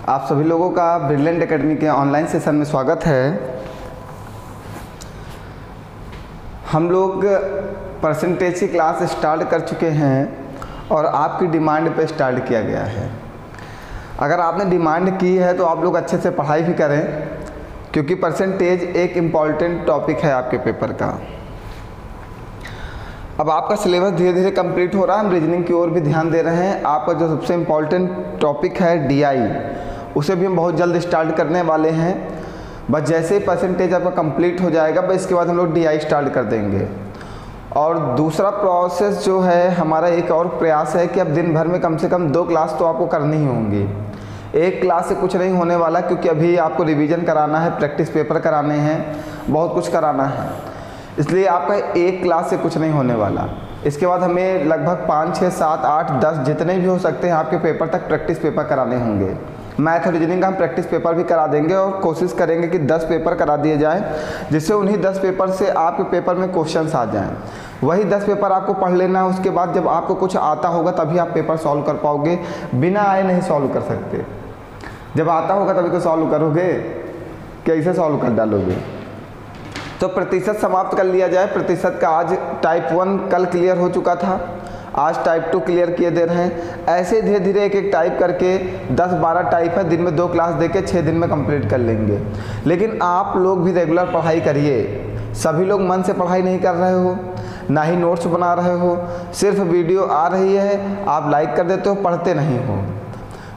आप सभी लोगों का ब्रिलियंट एकेडमी के ऑनलाइन सेशन में स्वागत है। हम लोग परसेंटेज की क्लास स्टार्ट कर चुके हैं और आपकी डिमांड पे स्टार्ट किया गया है। अगर आपने डिमांड की है तो आप लोग अच्छे से पढ़ाई भी करें, क्योंकि परसेंटेज एक इम्पॉर्टेंट टॉपिक है आपके पेपर का। अब आपका सिलेबस धीरे धीरे कंप्लीट हो रहा है, हम रीजनिंग की ओर भी ध्यान दे रहे हैं। आपका जो सबसे इम्पॉर्टेंट टॉपिक है डीआई, उसे भी हम बहुत जल्द स्टार्ट करने वाले हैं। बस जैसे ही परसेंटेज आपका कंप्लीट हो जाएगा, बस इसके बाद हम लोग डीआई स्टार्ट कर देंगे। और दूसरा प्रोसेस जो है हमारा, एक और प्रयास है कि अब दिन भर में कम से कम 2 क्लास तो आपको करनी ही होंगी। एक क्लास से कुछ नहीं होने वाला, क्योंकि अभी आपको रिवीजन कराना है, प्रैक्टिस पेपर कराने हैं, बहुत कुछ कराना है, इसलिए आपका एक क्लास से कुछ नहीं होने वाला। इसके बाद हमें लगभग 5, 6, 7, 8, 10 जितने भी हो सकते हैं आपके पेपर तक प्रैक्टिस पेपर कराने होंगे। मैथ और रीजनिंग का हम प्रैक्टिस पेपर भी करा देंगे और कोशिश करेंगे कि 10 पेपर करा दिए जाएं, जिससे उन्हीं 10 पेपर से आपके पेपर में क्वेश्चंस आ जाएं। वही 10 पेपर आपको पढ़ लेना है। उसके बाद जब आपको कुछ आता होगा तभी आप पेपर सॉल्व कर पाओगे, बिना आए नहीं सॉल्व कर सकते। जब आता होगा तभी तो सॉल्व करोगे, कैसे सॉल्व कर डालोगे। तो प्रतिशत समाप्त कर लिया जाए। प्रतिशत का आज टाइप 1 कल क्लियर हो चुका था, आज टाइप 2 क्लियर किए दे रहे हैं। ऐसे धीरे धीरे एक एक टाइप करके 10-12 टाइप है, दिन में 2 क्लास देके 6 दिन में कंप्लीट कर लेंगे। लेकिन आप लोग भी रेगुलर पढ़ाई करिए। सभी लोग मन से पढ़ाई नहीं कर रहे हो, ना ही नोट्स बना रहे हो, सिर्फ वीडियो आ रही है, आप लाइक कर देते हो, पढ़ते नहीं हो।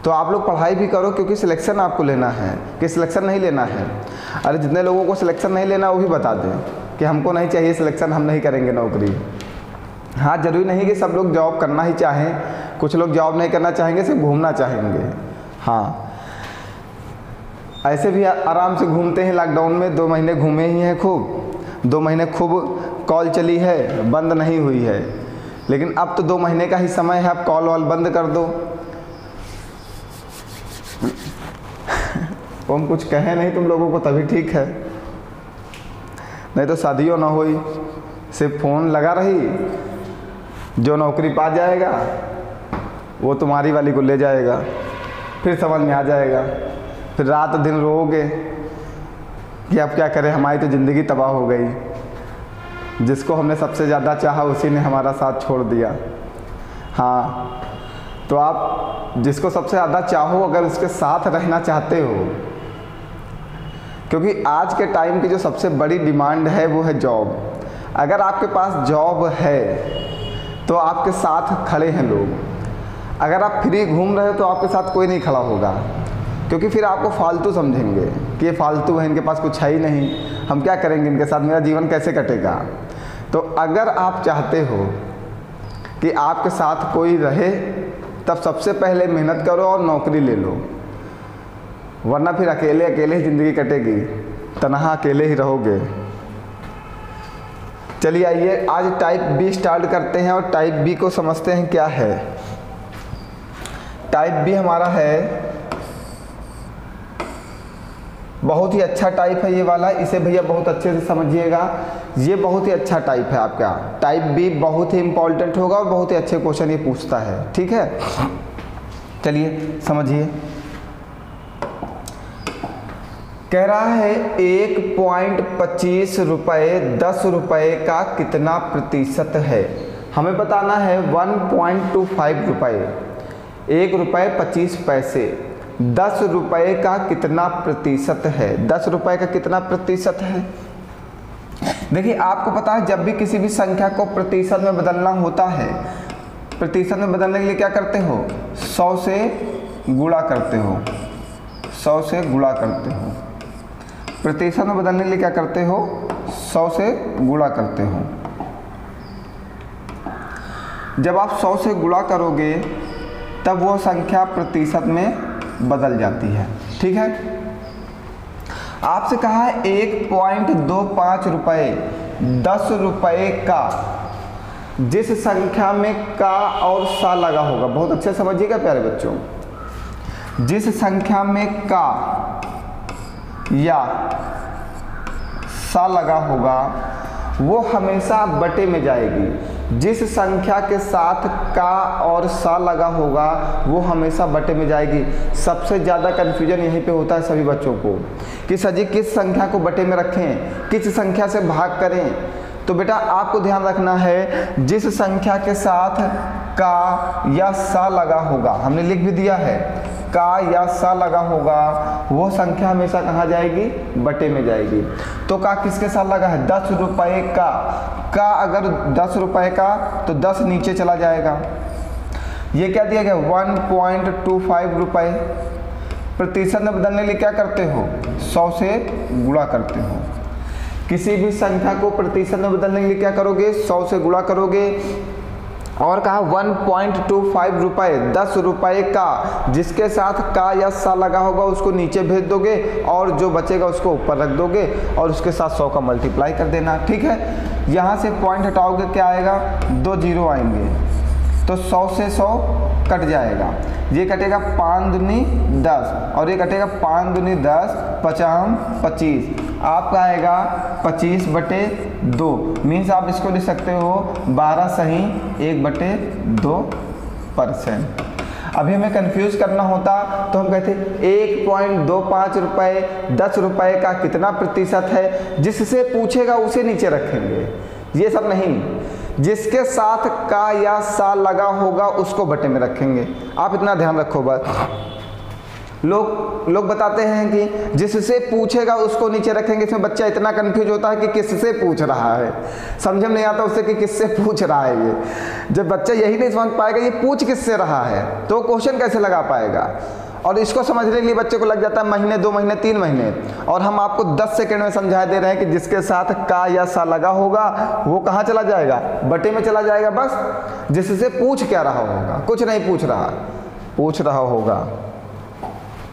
तो आप लोग पढ़ाई भी करो, क्योंकि सिलेक्शन आपको लेना है कि सिलेक्शन नहीं लेना है। अरे जितने लोगों को सिलेक्शन नहीं लेना वो भी बता दें कि हमको नहीं चाहिए सिलेक्शन, हम नहीं करेंगे नौकरी। हाँ, ज़रूरी नहीं कि सब लोग जॉब करना ही चाहें, कुछ लोग जॉब नहीं करना चाहेंगे, सिर्फ घूमना चाहेंगे। हाँ, ऐसे भी आराम से घूमते हैं। लॉकडाउन में 2 महीने घूमे ही हैं खूब, 2 महीने खूब कॉल चली है, बंद नहीं हुई है। लेकिन अब तो 2 महीने का ही समय है, अब कॉल वॉल बंद कर दो। तो हम कुछ कहें नहीं तुम लोगों को तभी ठीक है, नहीं तो शादियों ना हुई, सिर्फ फ़ोन लगा रही। जो नौकरी पा जाएगा वो तुम्हारी वाली को ले जाएगा, फिर समझ में आ जाएगा, फिर रात दिन रोओगे कि अब क्या करें, हमारी तो ज़िंदगी तबाह हो गई। जिसको हमने सबसे ज़्यादा चाहा उसी ने हमारा साथ छोड़ दिया। हाँ, तो आप जिसको सबसे ज़्यादा चाहो, अगर उसके साथ रहना चाहते हो, क्योंकि आज के टाइम की जो सबसे बड़ी डिमांड है वो है जॉब। अगर आपके पास जॉब है तो आपके साथ खड़े हैं लोग। अगर आप फ्री घूम रहे हो तो आपके साथ कोई नहीं खड़ा होगा, क्योंकि फिर आपको फालतू समझेंगे कि ये फालतू है, इनके पास कुछ है ही नहीं, हम क्या करेंगे इनके साथ, मेरा जीवन कैसे कटेगा। तो अगर आप चाहते हो कि आपके साथ कोई रहे, तब सबसे पहले मेहनत करो और नौकरी ले लो, वरना फिर अकेले अकेले ही ज़िंदगी कटेगी, तनहा अकेले ही रहोगे। चलिए आइए आज टाइप बी स्टार्ट करते हैं और टाइप बी को समझते हैं क्या है। टाइप बी हमारा है, बहुत ही अच्छा टाइप है ये वाला, इसे भैया बहुत अच्छे से समझिएगा। ये बहुत ही अच्छा टाइप है आपका। टाइप बी बहुत ही इंपॉर्टेंट होगा और बहुत ही अच्छे क्वेश्चन ये पूछता है, ठीक है। चलिए समझिए। कह रहा है 1.25 रुपये 10 रुपये का कितना प्रतिशत है। हमें बताना है 1.25 रुपये, 1 रुपये 25 पैसे, 10 रुपये का कितना प्रतिशत है। 10 रुपये का कितना प्रतिशत है। देखिए, आपको पता है जब भी किसी भी संख्या को प्रतिशत में बदलना होता है, प्रतिशत में बदलने के लिए क्या करते हो, 100 से गुणा करते हो, 100 से गुणा करते हो। प्रतिशत में बदलने के लिए क्या करते हो, 100 से गुणा करते हो। जब आप 100 से गुणा करोगे तब वो संख्या प्रतिशत में बदल जाती है, ठीक है। आपसे कहा है 1.25 रुपये 10 रुपये का, जिस संख्या में का और सा लगा होगा, बहुत अच्छे समझिएगा प्यारे बच्चों, जिस संख्या में का या सा लगा होगा वो हमेशा बटे में जाएगी। जिस संख्या के साथ का और सा लगा होगा वो हमेशा बटे में जाएगी। सबसे ज़्यादा कन्फ्यूजन यहीं पे होता है सभी बच्चों को कि सर जी किस संख्या को बटे में रखें, किस संख्या से भाग करें। तो बेटा आपको ध्यान रखना है जिस संख्या के साथ का या सा लगा होगा, हमने लिख भी दिया है, का या सा लगा होगा वो संख्या हमेशा कहाँ जाएगी, बटे में जाएगी। तो का किसके साथ लगा है, 10 रुपये का अगर 10 रुपये का तो 10 नीचे चला जाएगा। ये क्या दिया गया 1.25 रुपये। प्रतिशत में बदलने के लिए क्या करते हो, 100 से गुणा करते हो। किसी भी संख्या को प्रतिशत में बदलने के लिए क्या करोगे, 100 से गुणा करोगे। और कहा 1.25 रुपये, 10 रुपये का जिसके साथ का या सा लगा होगा उसको नीचे भेज दोगे और जो बचेगा उसको ऊपर रख दोगे और उसके साथ 100 का मल्टीप्लाई कर देना। ठीक है, यहाँ से पॉइंट हटाओगे क्या आएगा, 2 जीरो आएंगे तो 100 से 100 कट जाएगा। ये कटेगा 5 दूनी 10 और ये कटेगा 5 दूनी 10, 50 25, आपका आएगा 25/2। मीन्स आप इसको लिख सकते हो 12 सही 1/2%। अभी हमें कंफ्यूज करना होता तो हम कहते 1.25 रुपये, 10 रुपये का कितना प्रतिशत है, जिससे पूछेगा उसे नीचे रखेंगे। ये सब नहीं, जिसके साथ का या सा लगा होगा उसको बटे में रखेंगे। आप इतना ध्यान रखो बस। लोग बताते हैं कि जिससे पूछेगा उसको नीचे रखेंगे। इसमें बच्चा इतना कंफ्यूज होता है कि किससे पूछ रहा है, समझ में नहीं आता उससे कि किससे पूछ रहा है। ये जब बच्चा यही नहीं समझ पाएगा ये पूछ किससे रहा है तो क्वेश्चन कैसे लगा पाएगा। और इसको समझने के लिए बच्चे को लग जाता है महीने, 2 महीने, 3 महीने। और हम आपको 10 सेकंड में समझा दे रहे हैं कि जिसके साथ का या सा लगा होगा वो कहाँ चला जाएगा, बटे में चला जाएगा। बस जिससे पूछ क्या रहा होगा, कुछ नहीं पूछ रहा होगा।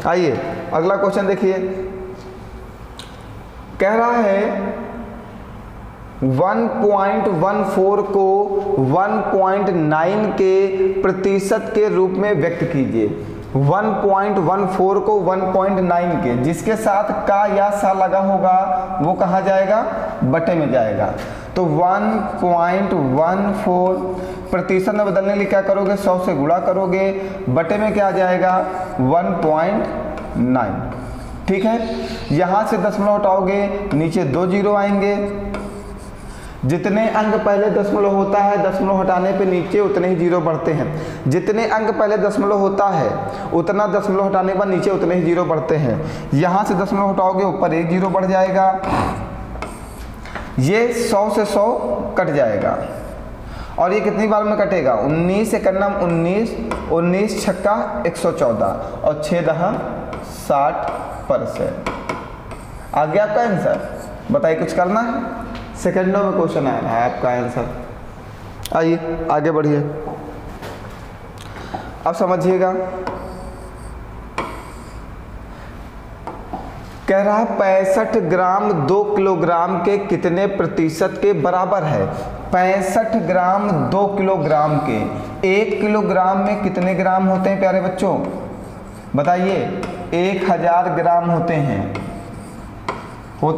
आइए अगला क्वेश्चन देखिए, कह रहा है 1.14 को 1.9 के प्रतिशत के रूप में व्यक्त कीजिए। 1.14 को 1.9 के जिसके साथ का या सा लगा होगा वो कहाँ जाएगा, बटे में जाएगा। तो 1.14 प्रतिशत में बदलने के लिए क्या करोगे, 100 से गुणा करोगे, बटे में क्या आ जाएगा 1.9। ठीक है, यहाँ से दशमलव हटाओगे नीचे 2 जीरो आएंगे। जितने अंक पहले दशमलव होता है दशमलव हटाने पे नीचे उतने ही जीरो बढ़ते हैं। जितने अंक पहले दशमलव होता है उतना दशमलव हटाने पर नीचे उतने ही जीरो बढ़ते हैं। यहाँ से दशमलव हटाओगे ऊपर 1 जीरो बढ़ जाएगा। ये 100 से 100 कट जाएगा और ये कितनी बार में कटेगा, 19 एकन्नम 19, 19 छक्का 114 और 6 दहा 60%। आ गया आपका आंसर। बताइए कुछ करना है, सेकंडों में क्वेश्चन आ रहा है आपका आंसर। आइए आगे बढ़िए, अब समझिएगा। कह रहा है 65 ग्राम 2 किलोग्राम के कितने प्रतिशत के बराबर है। 65 ग्राम 2 किलोग्राम के, 1 किलोग्राम में कितने ग्राम होते हैं प्यारे बच्चों, बताइए। 1000 ग्राम होते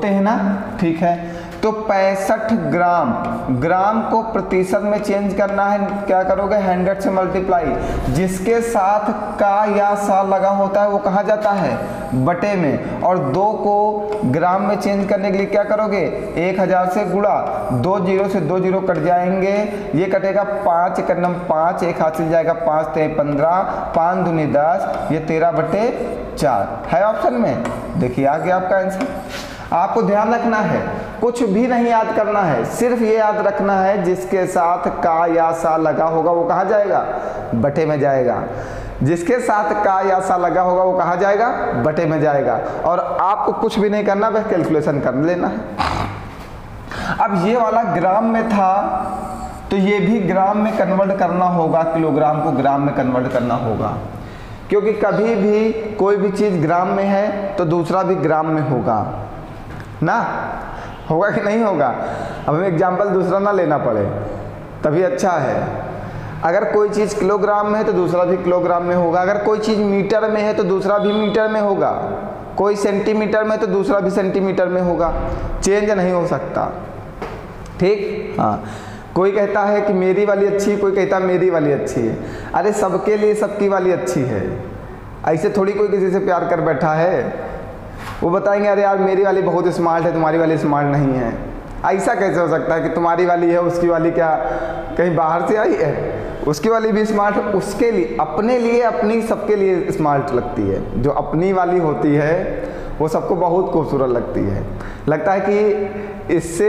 हैं ना, ठीक है। तो 65 ग्राम, ग्राम को प्रतिशत में चेंज करना है, क्या करोगे 100 से मल्टीप्लाई। जिसके साथ का या सा लगा होता है वो कहाँ जाता है, बटे में। और 2 को ग्राम में चेंज करने के लिए क्या करोगे, 1000 से गुणा, 2 जीरो से 2 जीरो कट जाएंगे। ये कटेगा 5 एकन्नम 5, एक हाथ से जाएगा 5 ते 15, 5 दूनी 10, ये 13/4 है ऑप्शन में। देखिए आ गया आपका आंसर। आपको ध्यान रखना है, कुछ भी नहीं याद करना है, सिर्फ ये याद रखना है जिसके साथ का या सा लगा होगा वो कहाँ जाएगा, बटे में जाएगा। जिसके साथ का या सा लगा होगा वो कहाँ जाएगा, बटे में जाएगा। और आपको कुछ भी नहीं करना, बस कैलकुलेशन कर लेना है। अब ये वाला ग्राम में था तो ये भी ग्राम में कन्वर्ट करना होगा, किलोग्राम को ग्राम में कन्वर्ट करना होगा। क्योंकि कभी भी कोई भी चीज़ ग्राम में है तो दूसरा भी ग्राम में होगा ना, होगा कि नहीं होगा। अब हमें एग्जाम्पल दूसरा ना लेना पड़े तभी अच्छा है। अगर कोई चीज़ किलोग्राम में है तो दूसरा भी किलोग्राम में होगा। अगर कोई चीज़ मीटर में है तो दूसरा भी मीटर में होगा। कोई सेंटीमीटर में तो दूसरा भी सेंटीमीटर में होगा। चेंज नहीं हो सकता, ठीक। हाँ, कोई कहता है कि मेरी वाली अच्छी है, कोई कहता है मेरी वाली अच्छी है। अरे सबके लिए सबकी वाली अच्छी है। ऐसे थोड़ी कोई किसी से प्यार कर बैठा है। वो बताएंगे अरे यार मेरी वाली बहुत स्मार्ट है, तुम्हारी वाली स्मार्ट नहीं है। ऐसा कैसे हो सकता है कि तुम्हारी वाली है, उसकी वाली क्या कहीं बाहर से आई है? उसकी वाली भी स्मार्ट है। उसके लिए, अपने लिए अपनी, सबके लिए स्मार्ट लगती है। जो अपनी वाली होती है वो सबको बहुत खूबसूरत लगती है। लगता है कि इससे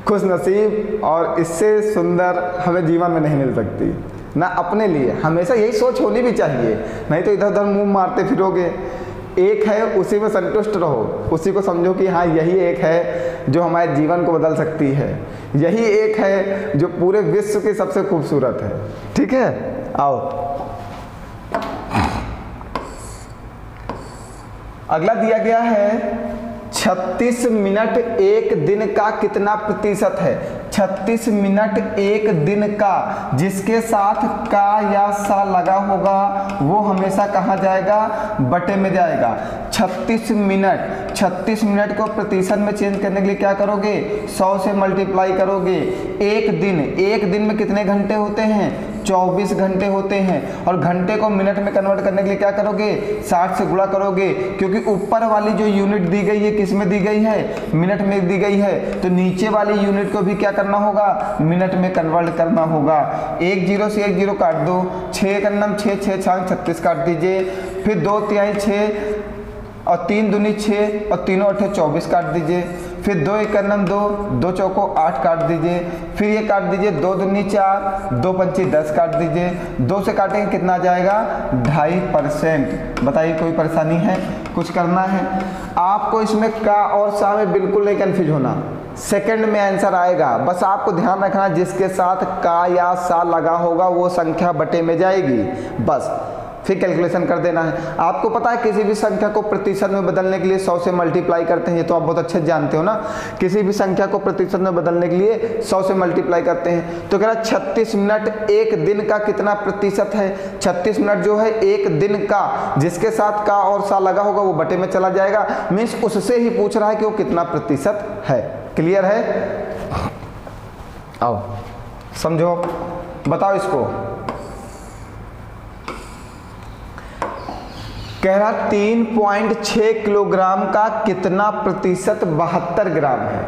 खुश नसीब और इससे सुंदर हमें जीवन में नहीं मिल सकती ना। अपने लिए हमेशा यही सोच होनी भी चाहिए, नहीं तो इधर उधर मुंह मारते फिरोगे। एक है उसी में संतुष्ट रहो, उसी को समझो कि हाँ यही एक है जो हमारे जीवन को बदल सकती है, यही एक है जो पूरे विश्व की सबसे खूबसूरत है। ठीक है, आओ अगला दिया गया है 36 मिनट एक दिन का कितना प्रतिशत है? 36 मिनट एक दिन का जिसके साथ का या सा लगा होगा वो हमेशा कहाँ जाएगा? बटे में जाएगा। 36 मिनट को प्रतिशत में चेंज करने के लिए क्या करोगे? 100 से मल्टीप्लाई करोगे। एक दिन में कितने घंटे होते हैं? 24 घंटे होते हैं। और घंटे को मिनट में कन्वर्ट करने के लिए क्या करोगे? 60 से गुणा करोगे, क्योंकि ऊपर वाली जो यूनिट दी गई है किस में दी गई है? मिनट में दी गई है। तो नीचे वाली यूनिट को भी क्या करना होगा? मिनट में कन्वर्ट करना होगा। 1 0 से 1 0 काट दो, 6 का नम 6 6 6 36 काट दीजिए। फिर 2 तिहाई 6 और 3 दूनी 6 और 3 8 24 काट दीजिए। फिर 2 1 नम 2, 2 चौको 8 काट दीजिए। फिर ये काट दीजिए, 2 दूनी 4, 2 पंची 10 काट दीजिए। 2 से काटेंगे कितना जाएगा? 2.5%। बताइए कोई परेशानी है? कुछ करना है आपको? इसमें का और सा में बिल्कुल नहीं कंफ्यूज होना, सेकंड में आंसर आएगा। बस आपको ध्यान रखना जिसके साथ का या सा लगा होगा वो संख्या बटे में जाएगी, बस फिर कैलकुलेशन कर देना है। आपको पता है किसी भी संख्या को प्रतिशत में बदलने के लिए 100 से मल्टीप्लाई करते हैं, ये तो आप बहुत अच्छे जानते हो ना। किसी भी संख्या को प्रतिशत में बदलने के लिए 100 से मल्टीप्लाई करते हैं। तो कह रहा 36 मिनट एक दिन का कितना प्रतिशत है? 36 मिनट जो है एक दिन का जिसके साथ का और सा लगा होगा वो बटे में चला जाएगा। मीन्स उससे ही पूछ रहा है कि वो कितना प्रतिशत है। क्लियर है? आओ समझो, बताओ इसको। कह रहा 3.6 किलोग्राम का कितना प्रतिशत 72 ग्राम है?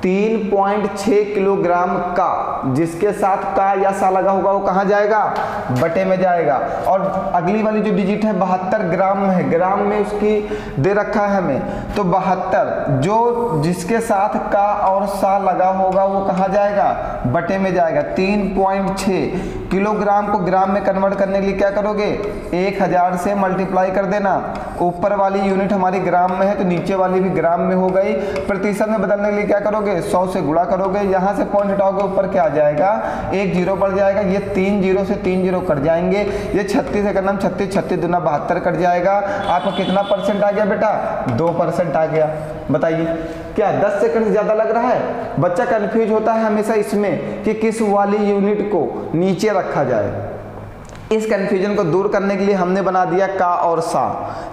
3.6 किलोग्राम का जिसके साथ का या सा लगा होगा वो कहाँ जाएगा? बटे में जाएगा। और अगली वाली जो डिजिट है 72 ग्राम में है, ग्राम में उसकी दे रखा है हमें, तो 72 जो जिसके साथ का और सा लगा होगा वो कहाँ जाएगा? बटे में जाएगा। 3.6 किलोग्राम को ग्राम में कन्वर्ट करने के लिए क्या करोगे? 1000 से मल्टीप्लाई कर देना। ऊपर वाली यूनिट हमारी ग्राम में है तो नीचे वाली भी ग्राम में हो गई। प्रतिशत में बदलने के लिए क्या करोगे? 100 से गुणा करोगे। यहाँ से पॉइंट हटाओगे, ऊपर क्या आ जाएगा? 1 0 बढ़ जाएगा। ये 3 0 से 3 0 कट जाएंगे। ये 36 है करना 36 36 दूना 72 कट जाएगा। आपका कितना परसेंट आ गया बेटा? 2% आ गया। बताइए क्या 10 सेकंड से ज़्यादा लग रहा है? बच्चा कंफ्यूज होता है हमेशा इसमें कि किस वाली यूनिट को नीचे रखा जाए। इस कंफ्यूजन को दूर करने के लिए हमने बना दिया का और सा।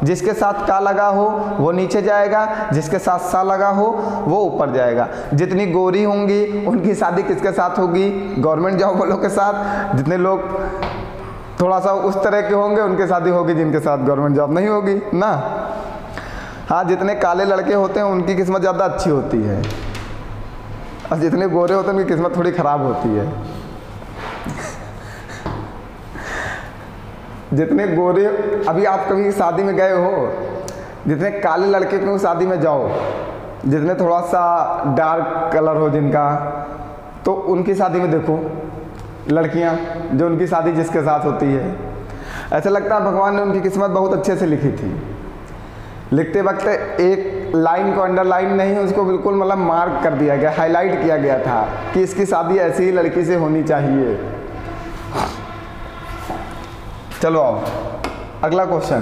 जिसके साथ का लगा हो वो नीचे जाएगा, जिसके साथ सा लगा हो वो ऊपर जाएगा। जितनी गोरी होंगी उनकी शादी किसके साथ होगी? गवर्नमेंट जॉब वालों के साथ। जितने लोग थोड़ा सा उस तरह के होंगे उनकी शादी होगी जिनके साथ गवर्नमेंट जॉब नहीं होगी ना। हाँ, जितने काले लड़के होते हैं उनकी किस्मत ज़्यादा अच्छी होती है और जितने गोरे होते हैं उनकी किस्मत थोड़ी ख़राब होती है। जितने गोरे, अभी आप कभी शादी में गए हो, जितने काले लड़के को शादी में जाओ, जितने थोड़ा सा डार्क कलर हो जिनका, तो उनकी शादी में देखो लड़कियां, जो उनकी शादी जिसके साथ होती है, ऐसा लगता है भगवान ने उनकी किस्मत बहुत अच्छे से लिखी थी। लिखते वक्त एक लाइन को अंडरलाइन नहीं, उसको बिल्कुल मतलब मार्क कर दिया गया, हाईलाइट किया गया था कि इसकी शादी ऐसी ही लड़की से होनी चाहिए। चलो आओ अगला क्वेश्चन।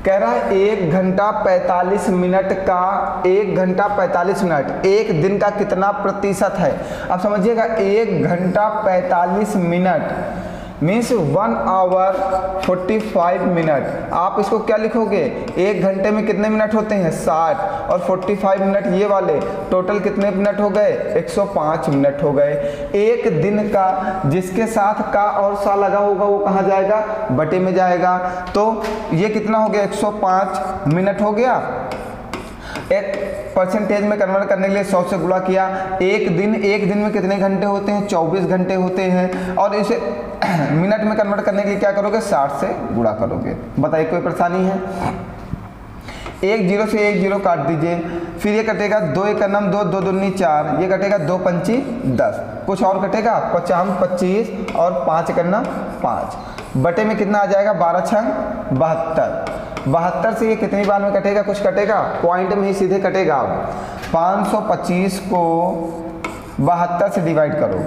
कह रहा है 1 घंटा 45 मिनट का 1 घंटा 45 मिनट एक दिन का कितना प्रतिशत है? अब समझिएगा 1 घंटा 45 मिनट मीन्स 1 आवर 45 मिनट। आप इसको क्या लिखोगे, 1 घंटे में कितने मिनट होते हैं 60 और 45 मिनट ये वाले, टोटल कितने मिनट हो गए 105 मिनट हो गए। एक दिन का जिसके साथ का और सा लगा होगा वो कहाँ जाएगा, बटे में जाएगा। तो ये कितना हो गया 105 मिनट हो गया। एक परसेंटेज में कन्वर्ट करने के लिए 100 से गुणा किया। एक दिन में कितने घंटे होते हैं 24 घंटे होते हैं। और इसे मिनट में कन्वर्ट करने के लिए क्या करोगे 60 से गुणा करोगे। बताइए कोई परेशानी है। एक जीरो से एक जीरो काट दीजिए, फिर ये कटेगा 2 एक नम 2, 2 दूनी 4, ये कटेगा 2 पंची 10, कुछ और कटेगा 50 25 और 5 करना 5, बटे में कितना आ जाएगा 12 छंग 72। 72 से ये कितनी बार में कटेगा, कुछ कटेगा पॉइंट में ही सीधे कटेगा। 525 को 72 से डिवाइड करो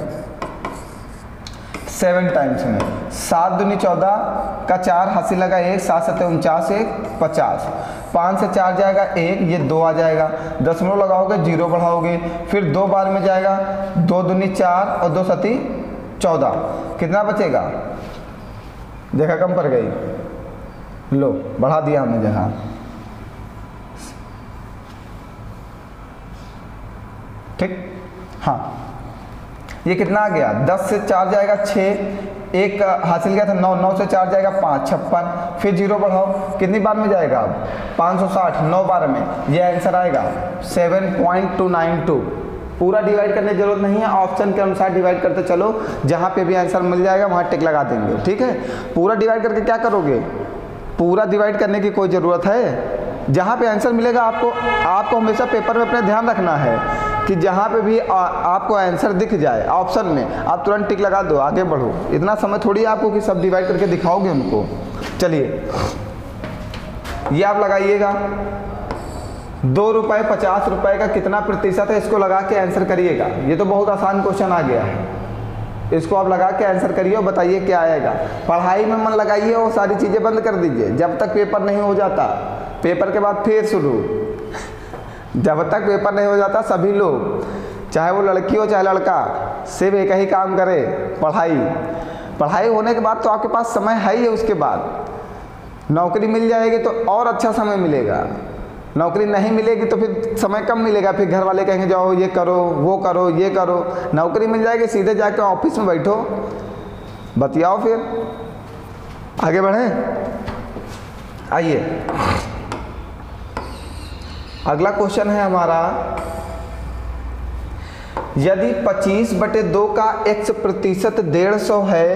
7 टाइम्स में, 7 दूनी 14 का 4 हासिल लगा 1, 7 7 49 1 50, 5 से 4 जाएगा 1, ये 2 आ जाएगा, दशमलव लगाओगे 0 बढ़ाओगे, फिर 2 बार में जाएगा 2 दूनी 4 और 2 सती 14, कितना बचेगा, जगह कम पड़ गई, लो बढ़ा दिया हमने जगह। ठीक, हाँ ये कितना आ गया, 10 से 4 जाएगा 6, एक हासिल किया था 9, 9 से 4 जाएगा 5 56, फिर 0 बढ़ाओ, कितनी बार में जाएगा अब 560, 9 बार में, ये आंसर आएगा 7.292। पूरा डिवाइड करने की जरूरत नहीं है, ऑप्शन के अनुसार डिवाइड करते चलो, जहाँ पे भी आंसर मिल जाएगा वहाँ टिक लगा देंगे। ठीक है, पूरा डिवाइड करके क्या करोगे, पूरा डिवाइड करने की कोई ज़रूरत है, जहाँ पे आंसर मिलेगा आपको हमेशा पेपर में अपने ध्यान रखना है कि जहाँ पे भी आपको आंसर दिख जाए ऑप्शन में आप तुरंत टिक लगा दो, आगे बढ़ो। इतना समय थोड़ी आपको कि सब डिवाइड करके दिखाओगे उनको। चलिए ये आप लगाइएगा, 2 रुपये 50 रुपये का कितना प्रतिशत है, इसको लगा के आंसर करिएगा। ये तो बहुत आसान क्वेश्चन आ गया है, इसको आप लगा के आंसर करिए और बताइए क्या आएगा। पढ़ाई में मन लगाइए और सारी चीज़ें बंद कर दीजिए जब तक पेपर नहीं हो जाता। पेपर के बाद फिर शुरू, जब तक पेपर नहीं हो जाता सभी लोग, चाहे वो लड़की हो चाहे लड़का, सिर्फ एक ही काम करे, पढ़ाई होने के बाद तो आपके पास समय है ही है। उसके बाद नौकरी मिल जाएगी तो और अच्छा समय मिलेगा, नौकरी नहीं मिलेगी तो फिर समय कम मिलेगा, फिर घर वाले कहेंगे जाओ ये करो वो करो ये करो। नौकरी मिल जाएगी सीधे जाके ऑफिस में बैठो बतियाओ, फिर आगे बढ़ें। आइए अगला क्वेश्चन है हमारा, यदि 25/2 का x प्रतिशत 150 है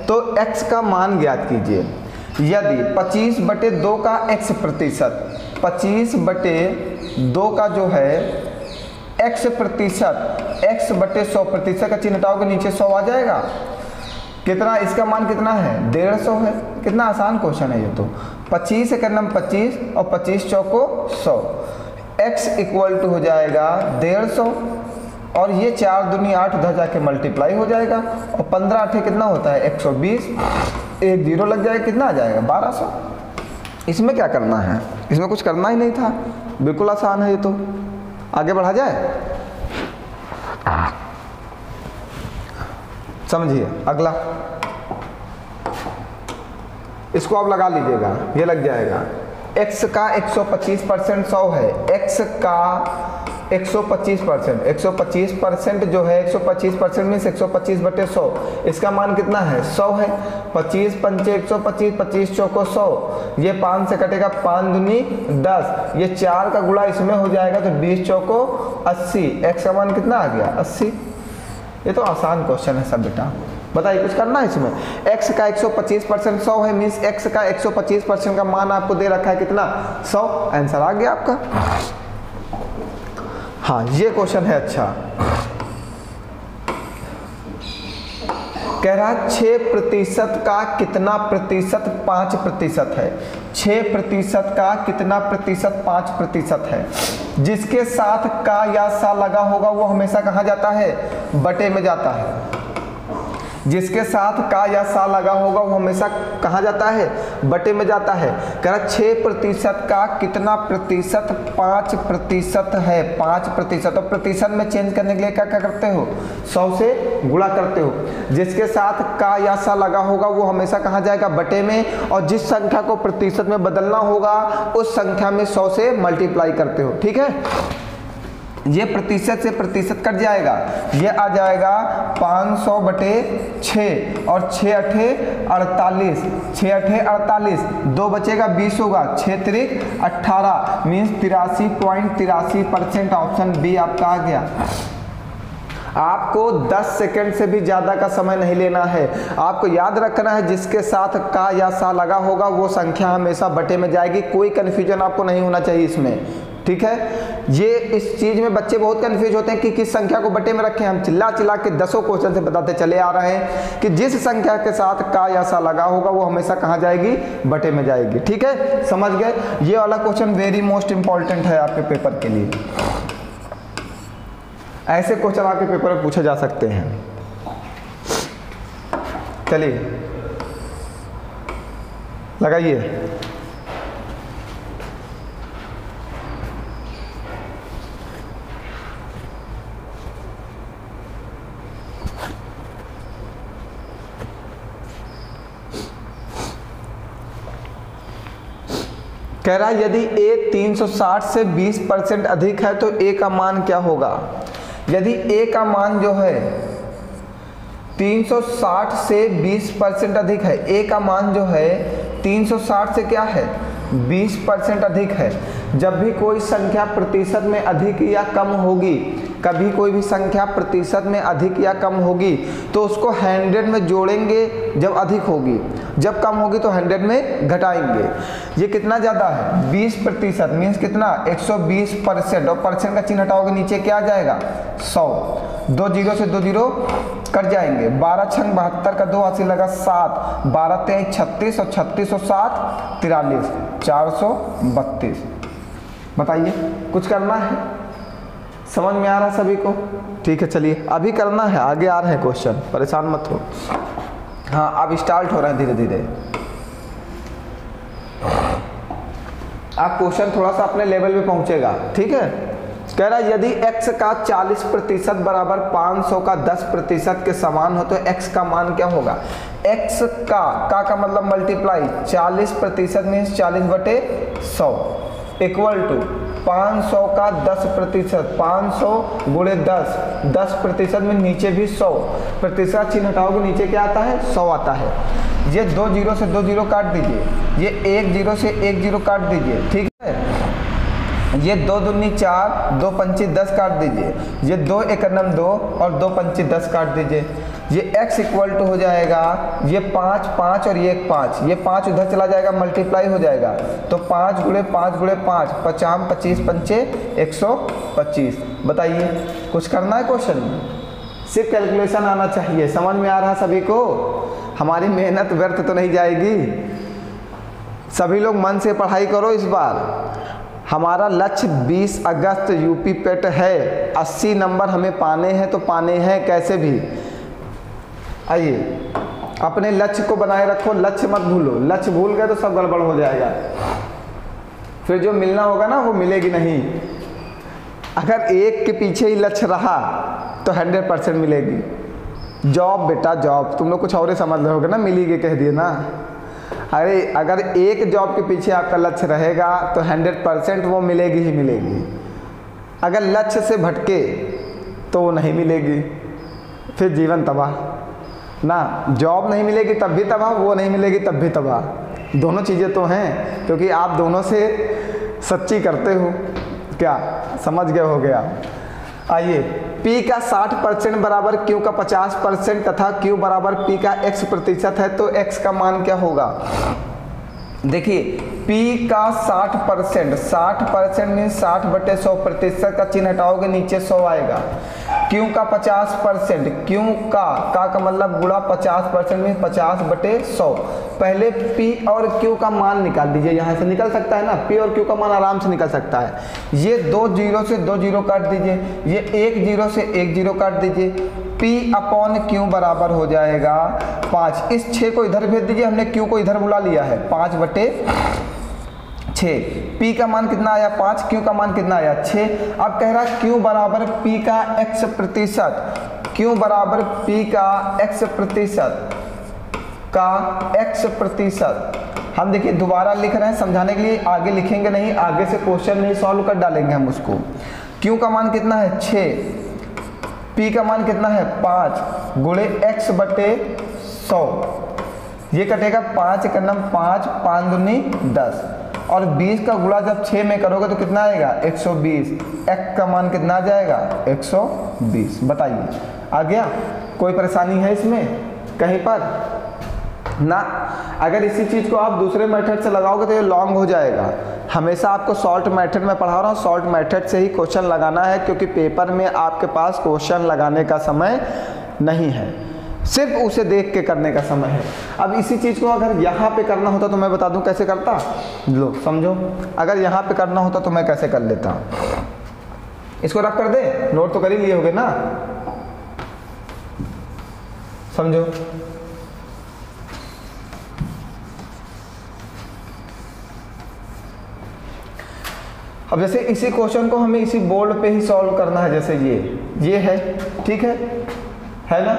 तो x का मान ज्ञात कीजिए। यदि 25/2 का x प्रतिशत, 25/2 का जो है x प्रतिशत, x/100 प्रतिशत का चिन्ह हटाओगे नीचे 100 आ जाएगा। कितना, इसका मान कितना है 150 है। कितना आसान क्वेश्चन है ये तो। 25 से करना 25 और 25 चौको 100, x इक्वल टू हो जाएगा 150 और ये 4 दूनी 8 उधर जाके मल्टीप्लाई हो जाएगा और 15 8 कितना होता है 120, एक जीरो लग जाएगा, कितना आ जाएगा 1200। इसमें क्या करना है, इसमें कुछ करना ही नहीं था, बिल्कुल आसान है ये तो। आगे बढ़ा जाए, समझिए अगला, इसको आप लगा लीजिएगा, ये लग जाएगा। x का 125% 100 है, x का 125%, 125% जो है 125% मीन्स 125/100, इसका मान कितना है 100 है। 25 पंचे 125, 25 चौको 100, ये 5 से कटेगा 5 दूनी 10, ये 4 का गुणा इसमें हो जाएगा तो 20 चौको 80, x का मान कितना आ गया 80। ये तो आसान क्वेश्चन है सब बेटा, बताइए कुछ करना है इसमें। x का 125% 100 है, मीन्स x का 125% का मान आपको दे रखा है कितना 100, आंसर आ गया आपका। हाँ ये क्वेश्चन है अच्छा, कह रहा 6% का कितना प्रतिशत 5% है। 6% का कितना प्रतिशत 5% है। जिसके साथ का या सा लगा होगा वो हमेशा कहाँ जाता है, बटे में जाता है। जिसके साथ का या सा लगा होगा वो हमेशा कहाँ जाता है, बटे में जाता है। कह रहा 6% का कितना प्रतिशत, 5% है, 5%। तो प्रतिशत में चेंज करने के लिए क्या क्या करते हो, 100 से गुणा करते हो। जिसके साथ का या सा लगा होगा वो हमेशा कहाँ जाएगा, बटे में, और जिस संख्या को प्रतिशत में बदलना होगा उस संख्या में 100 से मल्टीप्लाई करते हो। ठीक है, ये प्रतिशत से प्रतिशत कट जाएगा, ये आ जाएगा 500 बटे 6 और 6 अठे 48, 6 अठे 48, 2 बचेगा 20 होगा, 6 त्रिक 18 मीन्स 83.83%। ऑप्शन बी आपका आ गया। आपको 10 सेकंड से भी ज़्यादा का समय नहीं लेना है, आपको याद रखना है जिसके साथ का या सा लगा होगा वो संख्या हमेशा बटे में जाएगी। कोई कन्फ्यूजन आपको नहीं होना चाहिए इसमें। ठीक है, ये इस चीज़ में बच्चे बहुत कंफ्यूज होते हैं कि किस संख्या को बटे में रखें। हम चिल्ला चिल्ला के 10 क्वेश्चन से बताते चले आ रहे हैं कि जिस संख्या के साथ का या सा लगा होगा वो हमेशा कहाँ जाएगी, बटे में जाएगी। ठीक है, समझ गए। ये वाला क्वेश्चन वेरी मोस्ट इंपॉर्टेंट है आपके पेपर के लिए। ऐसे क्वेश्चन आपके पेपर में पूछे जा सकते हैं। चलिए लगाइए। कह रहा है यदि a 360 से 20% अधिक है तो a का मान क्या होगा। यदि a का मान जो है 360 से 20% अधिक है, a का मान जो है 360 से क्या है, 20% अधिक है। जब भी कोई संख्या प्रतिशत में अधिक या कम होगी, कभी कोई भी संख्या प्रतिशत में अधिक या कम होगी तो उसको 100 में जोड़ेंगे जब अधिक होगी, जब कम होगी तो 100 में घटाएंगे। ये कितना ज़्यादा है, 20% मीन्स कितना, 120%। और परसेंट का चिन्ह हटाओगे नीचे क्या आ जाएगा, 100। 2 जीरो से 2 जीरो कट जाएंगे। 12 छंग 72 का 2 80 लगा 7, 12 तेईस 36 और 36 और 7 43, 432। बताइए, कुछ करना है, समझ में आ रहा है सभी को। ठीक है, चलिए अभी करना है, आगे आ रहे हैं क्वेश्चन, परेशान मत हो। हाँ, अब स्टार्ट हो रहे हैं धीरे धीरे। आप क्वेश्चन थोड़ा सा अपने लेवल पे पहुंचेगा। ठीक है, कह रहा है यदि x का 40% बराबर 500 का 10% के समान हो तो x का मान क्या होगा। x का मतलब मल्टीप्लाई 40% मीन्स 40 बटे 100 इक्वल टू 500 का 10%, 500 गुणे 10, 10% में नीचे भी 100, प्रतिशत चिन्ह हटाओगे नीचे क्या आता है, 100 आता है। ये 2 जीरो से 2 जीरो काट दीजिए, ये 1 जीरो से 1 जीरो काट दीजिए। ठीक है, ये 2 दूनी 4, 2 पंची 10 काट दीजिए, ये 2 एकनम 2 और 2 पंची 10 काट दीजिए। ये x इक्वल टू हो जाएगा, ये 5 5 और ये 5, ये 5 उधर चला जाएगा, मल्टीप्लाई हो जाएगा। तो 5 गुणे 5 गुणे 5, 50 25 पंचे 125। बताइए, कुछ करना है क्वेश्चन में, सिर्फ कैलकुलेशन आना चाहिए। समझ में आ रहा सभी को, हमारी मेहनत व्यर्थ तो नहीं जाएगी। सभी लोग मन से पढ़ाई करो इस बार। हमारा लक्ष्य 20 अगस्त यूपी पेट है, 80 नंबर हमें पाने हैं तो पाने हैं कैसे भी। आइए, अपने लक्ष्य को बनाए रखो, लक्ष्य मत भूलो। लक्ष्य भूल गए तो सब गड़बड़ हो जाएगा, फिर जो मिलना होगा ना वो मिलेगी नहीं। अगर एक के पीछे ही लक्ष्य रहा तो 100% मिलेगी। जॉब बेटा जॉब, तुम लोग कुछ और ही समझ रहे होगे ना, मिलेगी कह दिए ना। अरे अगर एक जॉब के पीछे आपका लक्ष्य रहेगा तो 100% वो मिलेगी ही मिलेगी। अगर लक्ष्य से भटके तो वो नहीं मिलेगी, फिर जीवन तबाह ना। जॉब नहीं मिलेगी तब भी तबाह, वो नहीं मिलेगी तब भी तबाह। दोनों चीज़ें तो हैं, क्योंकि आप दोनों से सच्ची करते हो। क्या समझ गए हो गया। आइए, P का 60% बराबर Q का 50% तथा Q बराबर P का x% है तो x का मान क्या होगा। देखिए, P का 60%, 60% मीन्स 60 बटे 100, प्रतिशत का चिन्ह हटाओगे नीचे 100 आएगा। क्यू का 50%, क्यू का मतलब गुणा 50% में 50/100। पहले पी और क्यू का मान निकाल दीजिए, यहाँ से निकल सकता है ना, पी और क्यू का मान आराम से निकल सकता है। ये 2 जीरो से 2 जीरो काट दीजिए, ये 1 जीरो से 1 जीरो काट दीजिए, P अपॉन क्यू बराबर हो जाएगा 5। इस 6 को इधर भेज दीजिए, हमने क्यू को इधर बुला लिया है, 5/6। P का मान कितना आया 5, Q का मान कितना आया 6। अब कह रहा Q बराबर P का x%, Q बराबर P का x%, हम देखिए दोबारा लिख रहे हैं समझाने के लिए, आगे लिखेंगे नहीं, आगे से क्वेश्चन नहीं सॉल्व कर डालेंगे हम उसको। Q का मान कितना है 6, P का मान कितना है 5 गुणे x/100, ये कटेगा 5 का नम 5, 5 दूनी 10, और 20 का गुणा जब 6 में करोगे तो कितना आएगा 120। x का मान कितना आ जाएगा 120। बताइए आ गया, कोई परेशानी है इसमें कहीं पर ना? अगर इसी चीज़ को आप दूसरे मेथड से लगाओगे तो ये लॉन्ग हो जाएगा। हमेशा आपको सॉल्ट मेथड में पढ़ा रहा हूँ, सॉल्ट मेथड से ही क्वेश्चन लगाना है, क्योंकि पेपर में आपके पास क्वेश्चन लगाने का समय नहीं है, सिर्फ उसे देख के करने का समय है। अब इसी चीज़ को अगर यहाँ पे करना होता तो मैं बता दूँ कैसे करता, लो समझो। अगर यहाँ पे करना होता तो मैं कैसे कर लेता, इसको रख कर दे, नोट तो कर ही लिए होगे ना, समझो। अब जैसे इसी क्वेश्चन को हमें इसी बोर्ड पे ही सॉल्व करना है, जैसे ये है, ठीक है ना?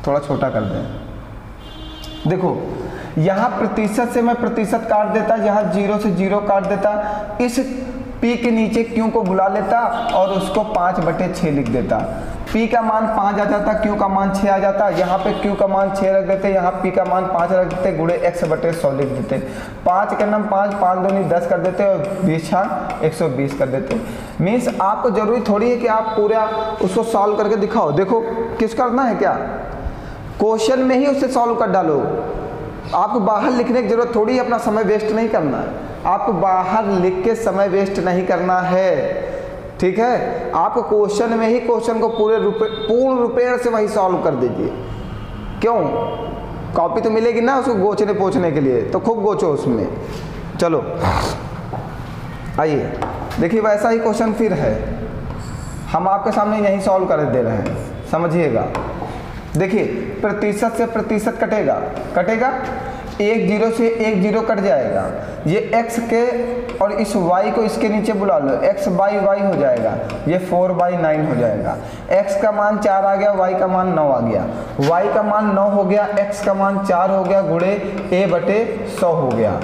थोड़ा छोटा कर दें। देखो यहाँ प्रतिशत से मैं प्रतिशत काट देता, यहाँ 0 से 0 काट देता, इस P के नीचे Q को बुला लेता और उसको 5/6 लिख देता। P का मान 5 आ जाता, Q का मान 6 आ जाता, यहाँ पे Q का मान 6 रख देते, यहाँ P का मान 5 रख देते, गुणे x/100 लिख देते। 5 के नाम 5, 5 दूनी 10 कर देते और 20 छाक 120 कर देते। मीन्स आपको जरूरी थोड़ी है कि आप पूरा उसको सॉल्व करके दिखाओ। देखो किस करना है, क्या क्वेश्चन में ही उसे सॉल्व कर डालो। आपको बाहर लिखने की जरूरत थोड़ी, अपना समय वेस्ट नहीं करना है, आपको बाहर लिख के समय वेस्ट नहीं करना है, ठीक है? आपको क्वेश्चन में ही क्वेश्चन को पूर्ण रूपेण से वही सॉल्व कर दीजिए। क्यों? कॉपी तो मिलेगी ना उसको गोचने पोछने के लिए, तो खूब गोचो उसमें। चलो आइए देखिए, वैसा ही क्वेश्चन फिर है, हम आपके सामने यही सॉल्व कर दे रहे हैं, समझिएगा। देखिए प्रतिशत से प्रतिशत कटेगा, 1 जीरो से 1 जीरो कट जाएगा, ये x के और इस y को इसके नीचे बुला लो, x/y हो जाएगा, ये 4/9 हो जाएगा। x का मान 4 आ गया, y का मान 9 आ गया, y का मान 9 हो गया, x का मान 4 हो गया, गुणे a/100 हो गया।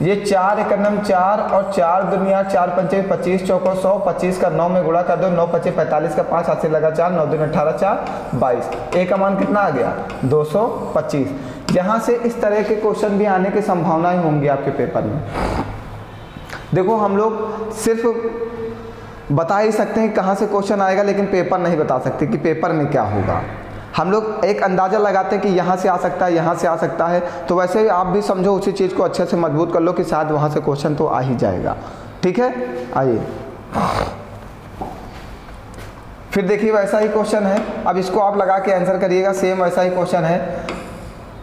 ये 4 एकम 4 और 4 दुनिया 4 पंचे 25 चौको 100, 25 का 9 में गुणा कर दो, 9 पचे 45 का 5 हाथ से लगा 4, 9 दूनी 18, 4 22। a का मान कितना आ गया 225। यहाँ से इस तरह के क्वेश्चन भी आने की संभावनाएं होंगी आपके पेपर में। देखो हम लोग सिर्फ बता ही सकते हैं कहाँ से क्वेश्चन आएगा, लेकिन पेपर नहीं बता सकते कि पेपर में क्या होगा। हम लोग एक अंदाज़ा लगाते हैं कि यहाँ से आ सकता है, यहाँ से आ सकता है, तो वैसे आप भी समझो उसी चीज़ को अच्छे से मजबूत कर लो कि शायद वहाँ से क्वेश्चन तो आ ही जाएगा, ठीक है? आइए फिर देखिए, वैसा ही क्वेश्चन है, अब इसको आप लगा के आंसर करिएगा। सेम वैसा ही क्वेश्चन है,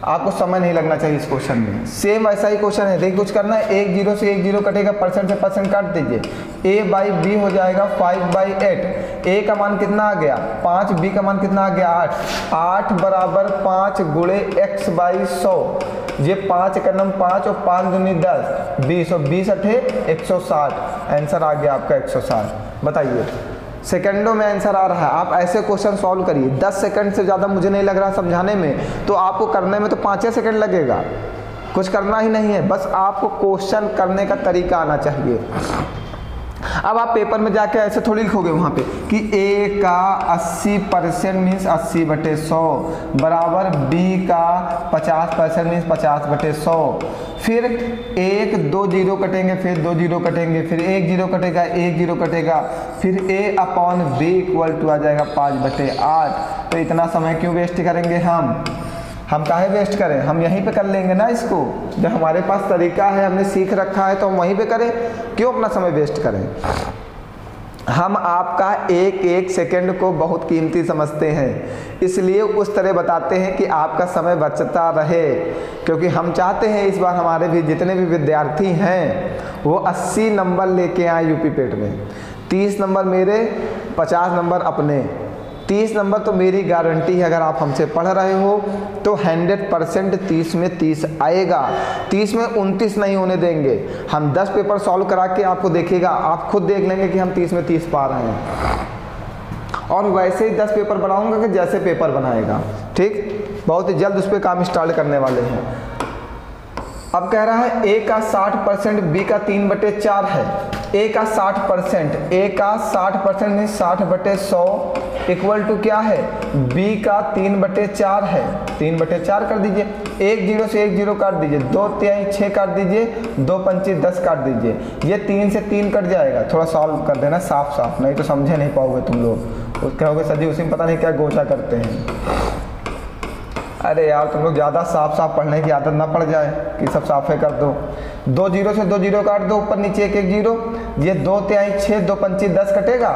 आपको समय नहीं लगना चाहिए इस क्वेश्चन में। सेम ऐसा ही क्वेश्चन है, देखिए कुछ करना है, 1 जीरो से 1 जीरो कटेगा, परसेंट से परसेंट काट दीजिए, a/b हो जाएगा 5/8। a का मान कितना आ गया 5, b का मान कितना आ गया 8, 8 बराबर 5 गुणे x/100, ये 5 का नम 5 और 5 दूनी 10, 20 और 20 अठे 160, आंसर आ गया आपका 160। बताइए सेकंडों में आंसर आ रहा है। आप ऐसे क्वेश्चन सॉल्व करिए, 10 सेकंड से ज़्यादा मुझे नहीं लग रहा समझाने में, तो आपको करने में तो 5 सेकंड लगेगा, कुछ करना ही नहीं है, बस आपको क्वेश्चन करने का तरीका आना चाहिए। अब आप पेपर में जाके ऐसे थोड़ी लिखोगे वहाँ पे कि a का 80% मीन्स 80/100 बराबर b का 50% मीन्स 50/100, फिर 1 2 जीरो कटेंगे, फिर 2 जीरो कटेंगे, फिर 1 जीरो कटेगा, 1 जीरो कटेगा, फिर a/b इक्वल टू आ जाएगा 5/8। तो इतना समय क्यों वेस्ट करेंगे हम काहे वेस्ट करें, हम यहीं पे कर लेंगे ना इसको। जब हमारे पास तरीका है, हमने सीख रखा है, तो हम वहीं पे करें, क्यों अपना समय वेस्ट करें। हम आपका एक एक सेकंड को बहुत कीमती समझते हैं, इसलिए उस तरह बताते हैं कि आपका समय बचता रहे, क्योंकि हम चाहते हैं इस बार हमारे भी जितने भी विद्यार्थी हैं वो 80 नंबर लेके आए यूपी पेट में। 30 नंबर मेरे, 50 नंबर अपने। 30 नंबर तो मेरी गारंटी है, अगर आप हमसे पढ़ रहे हो तो 100% 30 में 30 आएगा। 30 में 29 नहीं होने देंगे। हम 10 पेपर सॉल्व करा के आपको देखिएगा, आप खुद देख लेंगे कि हम 30 में 30 पा रहे हैं। और वैसे ही 10 पेपर बनाऊंगा कि जैसे पेपर बनाएगा, ठीक। बहुत ही जल्द उस पर काम स्टार्ट करने वाले हैं। अब कह रहा है ए का 60%, बी का 3/4 है। ए का 60%, ए का 60% में 60/100 इक्वल टू क्या है, बी का 3/4 है। 3/4 कर दीजिए, 1 0 से 1 0 काट दीजिए, 2 तिहाई 6 काट दीजिए, 2 पंचे 10 काट दीजिए। ये 3 से 3 कट जाएगा। थोड़ा सॉल्व कर देना साफ साफ, नहीं तो समझे नहीं पाओगे तुम लोग। कहोगे सर जी उसी में पता नहीं क्या गोचा करते हैं। अरे यार तुम लोग ज़्यादा साफ साफ पढ़ने की आदत ना पड़ जाए कि सब साफे कर दो। 2 0 से 2 0 काट दो, ऊपर नीचे 1 1 0। ये 2 तिहाई 6, 2 पंचे 10 कटेगा,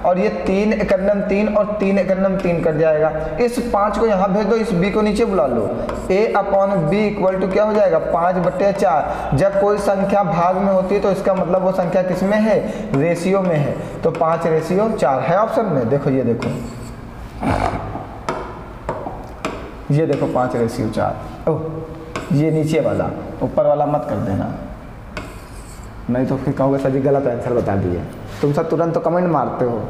और ये 3 एकन्नम 3 और 3 एकन्नम 3 कट जाएगा। इस 5 को यहाँ भेज दो, इस b को नीचे बुला लो। a/b इक्वल टू क्या हो जाएगा, 5/4। जब कोई संख्या भाग में होती है तो इसका मतलब वो संख्या किस में है, रेशियो में है। तो 5/4 है ऑप्शन में। देखो ये देखो, ये देखो 5/4। ओह, ये नीचे वाला, ऊपर वाला मत कर देना, नहीं तो फिर कहोगे सर जी गलत आंसर बता दिए। तुम सब तुरंत तो कमेंट मारते हो,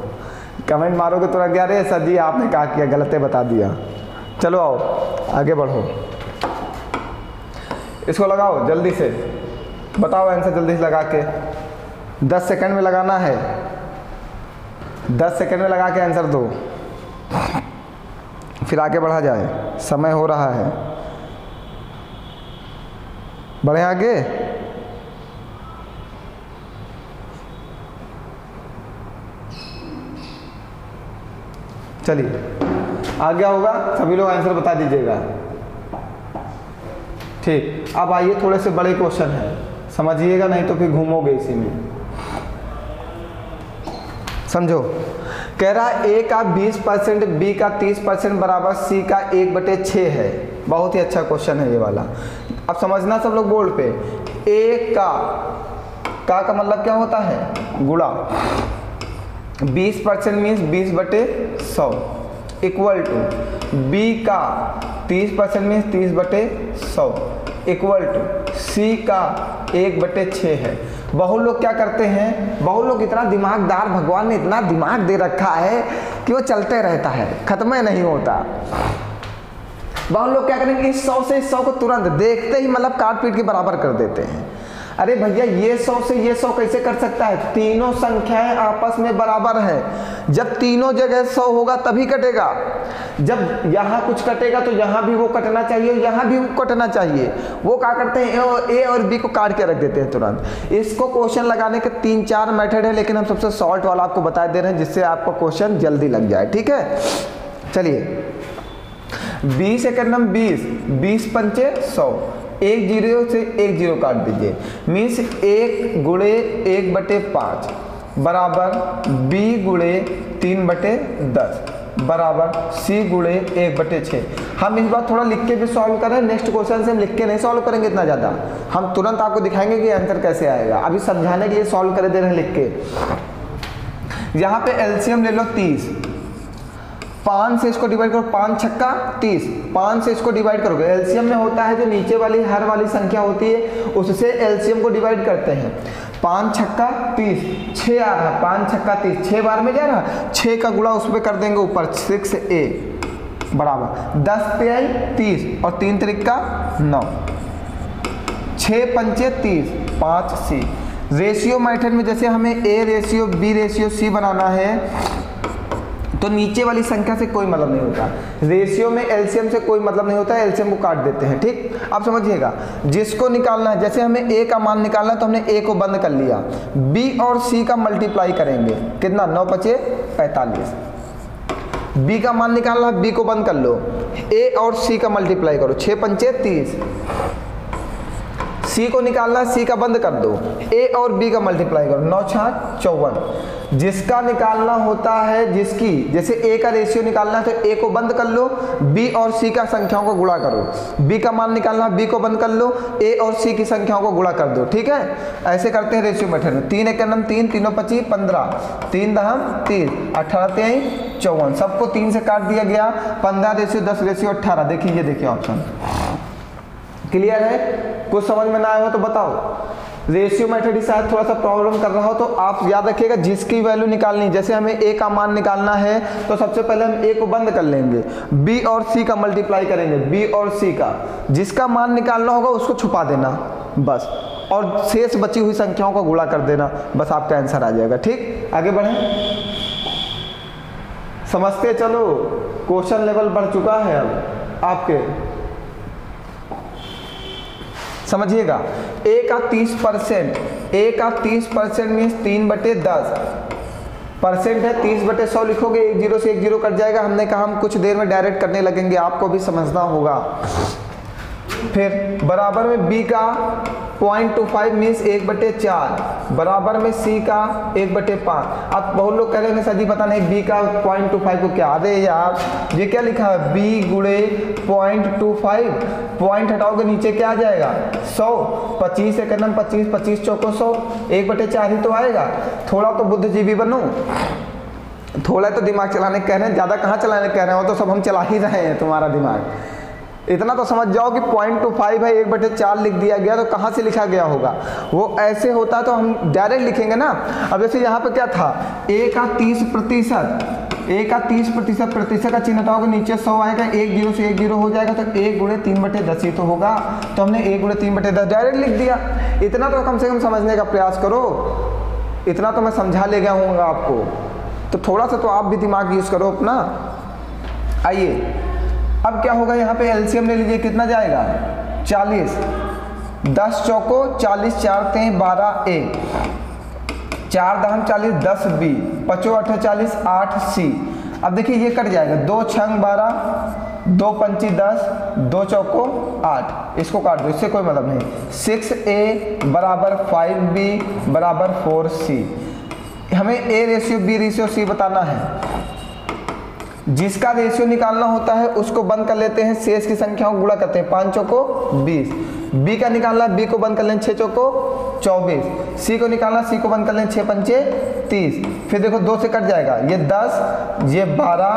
कमेंट मारोगे तुरंत क्या, अरे सर जी आपने क्या किया, गलत बता दिया। चलो आओ आगे बढ़ो, इसको लगाओ जल्दी से, बताओ आंसर जल्दी से लगा के। 10 सेकंड में लगाना है, 10 सेकंड में लगा के आंसर दो, फिर आगे बढ़ा जाए, समय हो रहा है। बढ़े आगे। चलिए आ गया होगा, सभी लोग आंसर बता दीजिएगा। ठीक, अब आइए थोड़े से बड़े क्वेश्चन है, समझिएगा नहीं तो फिर घूमोगे इसी में। समझो, कह रहा है ए का 20%, बी का 30% बराबर सी का 1/6 है। बहुत ही अच्छा क्वेश्चन है ये वाला। अब समझना सब लोग बोर्ड पे, ए का मतलब क्या होता है, गुणा। 20% मीन्स 20/100 इक्वल टू बी का 30% मीन्स 30/100 इक्वल टू सी का 1/6 है। बहुत लोग क्या करते हैं, बहुत लोग इतना दिमागदार, भगवान ने इतना दिमाग दे रखा है कि वो चलते रहता है, खत्म नहीं होता। बहुत लोग क्या करेंगे, इस 100 से इस 100 को तुरंत देखते ही मतलब काट पीट के बराबर कर देते हैं। अरे भैया ये 100 से ये 100 कैसे कर सकता है, तीनों संख्याएं आपस में बराबर है। जब तीनों जगह 100 होगा तभी कटेगा। जब यहाँ कुछ कटेगा तो यहाँ भी वो कटना चाहिए, यहाँ भी वो कटना चाहिए। वो क्या करते हैं, ए और बी को काट के रख देते हैं तुरंत। इसको क्वेश्चन लगाने के 3-4 मेथड है, लेकिन हम सबसे शॉर्ट वाला आपको बता दे रहे हैं जिससे आपका क्वेश्चन जल्दी लग जाए। ठीक है, चलिए 20 एकन्नम 20, 20 पंचे 100, 1 0 से 1 0 काट दीजिए, मीन्स 1 गुणे 1/5 बराबर b गुणे 3/10 बराबर c गुणे 1/6। हम इस बार थोड़ा लिख के भी सॉल्व करें, नेक्स्ट क्वेश्चन से हम लिख के नहीं सॉल्व करेंगे इतना ज़्यादा, हम तुरंत आपको दिखाएंगे कि आंसर कैसे आएगा। अभी समझाने के लिए सॉल्व कर दे रहे हैं लिख के। यहाँ पे एलसीएम ले लो 30, 5 से इसको डिवाइड करो, 5 छक्का 30, 5 से इसको डिवाइड करोगे। एलसीएम में होता है जो नीचे वाली हर वाली संख्या होती है उससे एलसीएम को डिवाइड करते हैं। 5 छक्का 30, 6 आ रहा, 5 छक्का 30, 6 बार में जा रहा, 6 का गुणा उस पर कर देंगे ऊपर, 6a बराबर 10 तिहाई 30 और 3 त्रिका 9, 6 पंचे 30, 5c। रेशियो मेथड में जैसे हमें a ratio b ratio c बनाना है तो नीचे वाली संख्या से कोई मतलब नहीं होता, रेशियो में एलसीएम से कोई मतलब नहीं होता है, एलसीएम को काट देते हैं। ठीक, आप समझिएगा, जिसको निकालना है, जैसे हमें ए का मान निकालना है तो हमने ए को बंद कर लिया, बी और सी का मल्टीप्लाई करेंगे, कितना 9 पचे 45। बी का मान निकालना है, बी को बंद कर लो, ए और सी का मल्टीप्लाई करो, 6 पंचे 30, सी सी को निकालना, सी का बंद कर दो, ए और बी का मल्टीप्लाई करो, 9 छाक 54। जिसका निकालना होता है, जिसकी जैसे ए का रेशियो निकालना है तो ए को बंद कर लो, बी और सी का संख्याओं को गुणा करो, बी का मान निकालना, बी को बंद कर लो, ए और सी की संख्याओं को गुणा कर दो। ठीक है, ऐसे करते हैं रेशियो मेथड में। 3 एक 3, 3 25 15, 3 दहम 30, 18 23 54, सबको 3 से काट दिया गया। 15 रेशियो 10 रेशियो 18। देखिए ये देखिए ऑप्शन क्लियर है। कुछ समझ में ना आया हो तो बताओ। रेशियो मेथड ही शायद थोड़ा सा प्रॉब्लम कर रहा हो तो आप याद रखिएगा, जिसकी वैल्यू निकालनी, जैसे हमें ए का मान निकालना है तो सबसे पहले हम ए को बंद कर लेंगे, बी और सी का मल्टीप्लाई करेंगे, बी और सी का, जिसका मान निकालना होगा उसको छुपा देना बस, और शेष बची हुई संख्याओं को गुणा कर देना, बस आपका आंसर आ जाएगा। ठीक, आगे बढ़ें, समझते चलो। क्वेश्चन लेवल बढ़ चुका है अब आपके, समझिएगा। ए का 30%, ए का 30% मीन्स 3/10 परसेंट है, 30/100 लिखोगे, 1 0 से 1 0 कट जाएगा। हमने कहा हम कुछ देर में डायरेक्ट करने लगेंगे, आपको भी समझना होगा। फिर बराबर में बी का 0.25 मीन्स 1/4, बराबर में सी का 1/5। अब बहुत लोग कह रहे हैं सर जी पता नहीं बी का 0.25 को क्या, अरे यार ये क्या लिखा है, बी गुणे 0.25, पॉइंट हटाओगे नीचे क्या आ जाएगा 100, 25 एक 25, 25 चौको 100, 1/4 ही तो आएगा। थोड़ा तो बुद्धिजीवी बनो, थोड़ा तो दिमाग चलाने कह रहे हैं, ज़्यादा कहाँ चलाने कह रहे हो, तो सब हम चला ही रहे हैं तुम्हारा दिमाग। इतना तो समझ जाओ कि 0.25 है, 1/4 लिख दिया गया, तो कहाँ से लिखा गया होगा, वो ऐसे होता तो हम डायरेक्ट लिखेंगे ना। अब जैसे यहाँ पे क्या था, ए का 30%, ए का 30%, प्रतिशत का चिन्ह हटाओगे नीचे 100 आएगा, 1 0 से 1 0 हो जाएगा, तो 1 गुणे 3/10 ही तो होगा, तो हमने 1 गुणे 3/10 डायरेक्ट लिख दिया। इतना तो कम से कम समझने का प्रयास करो, इतना तो मैं समझा ले गया हूँ आपको, तो थोड़ा सा तो आप भी दिमाग यूज करो अपना। आइए अब क्या होगा, यहाँ पे एलसीएम ले लीजिए, कितना जाएगा 40, 10 चौको 40, 4 3 12 ए, 4 दहम 40, 10 बी, 5 8 40, 8 सी। अब देखिए ये कट जाएगा, 2 छंग 12, 2 पंची 10, 2 चौको 8, इसको काट दो, इससे कोई मतलब नहीं। 6a बराबर 5b बराबर 4c। हमें A ratio B ratio C बताना है, जिसका रेशियो निकालना होता है उसको बंद कर लेते हैं, शेष की संख्याओं को गुणा करते हैं, 5 चौको 20, बी का निकालना, बी को बंद कर लें, 6 चौको 24, सी को निकालना, सी को बंद कर लें, 6 पंचे 30। फिर देखो 2 से कट जाएगा, ये 10, ये 12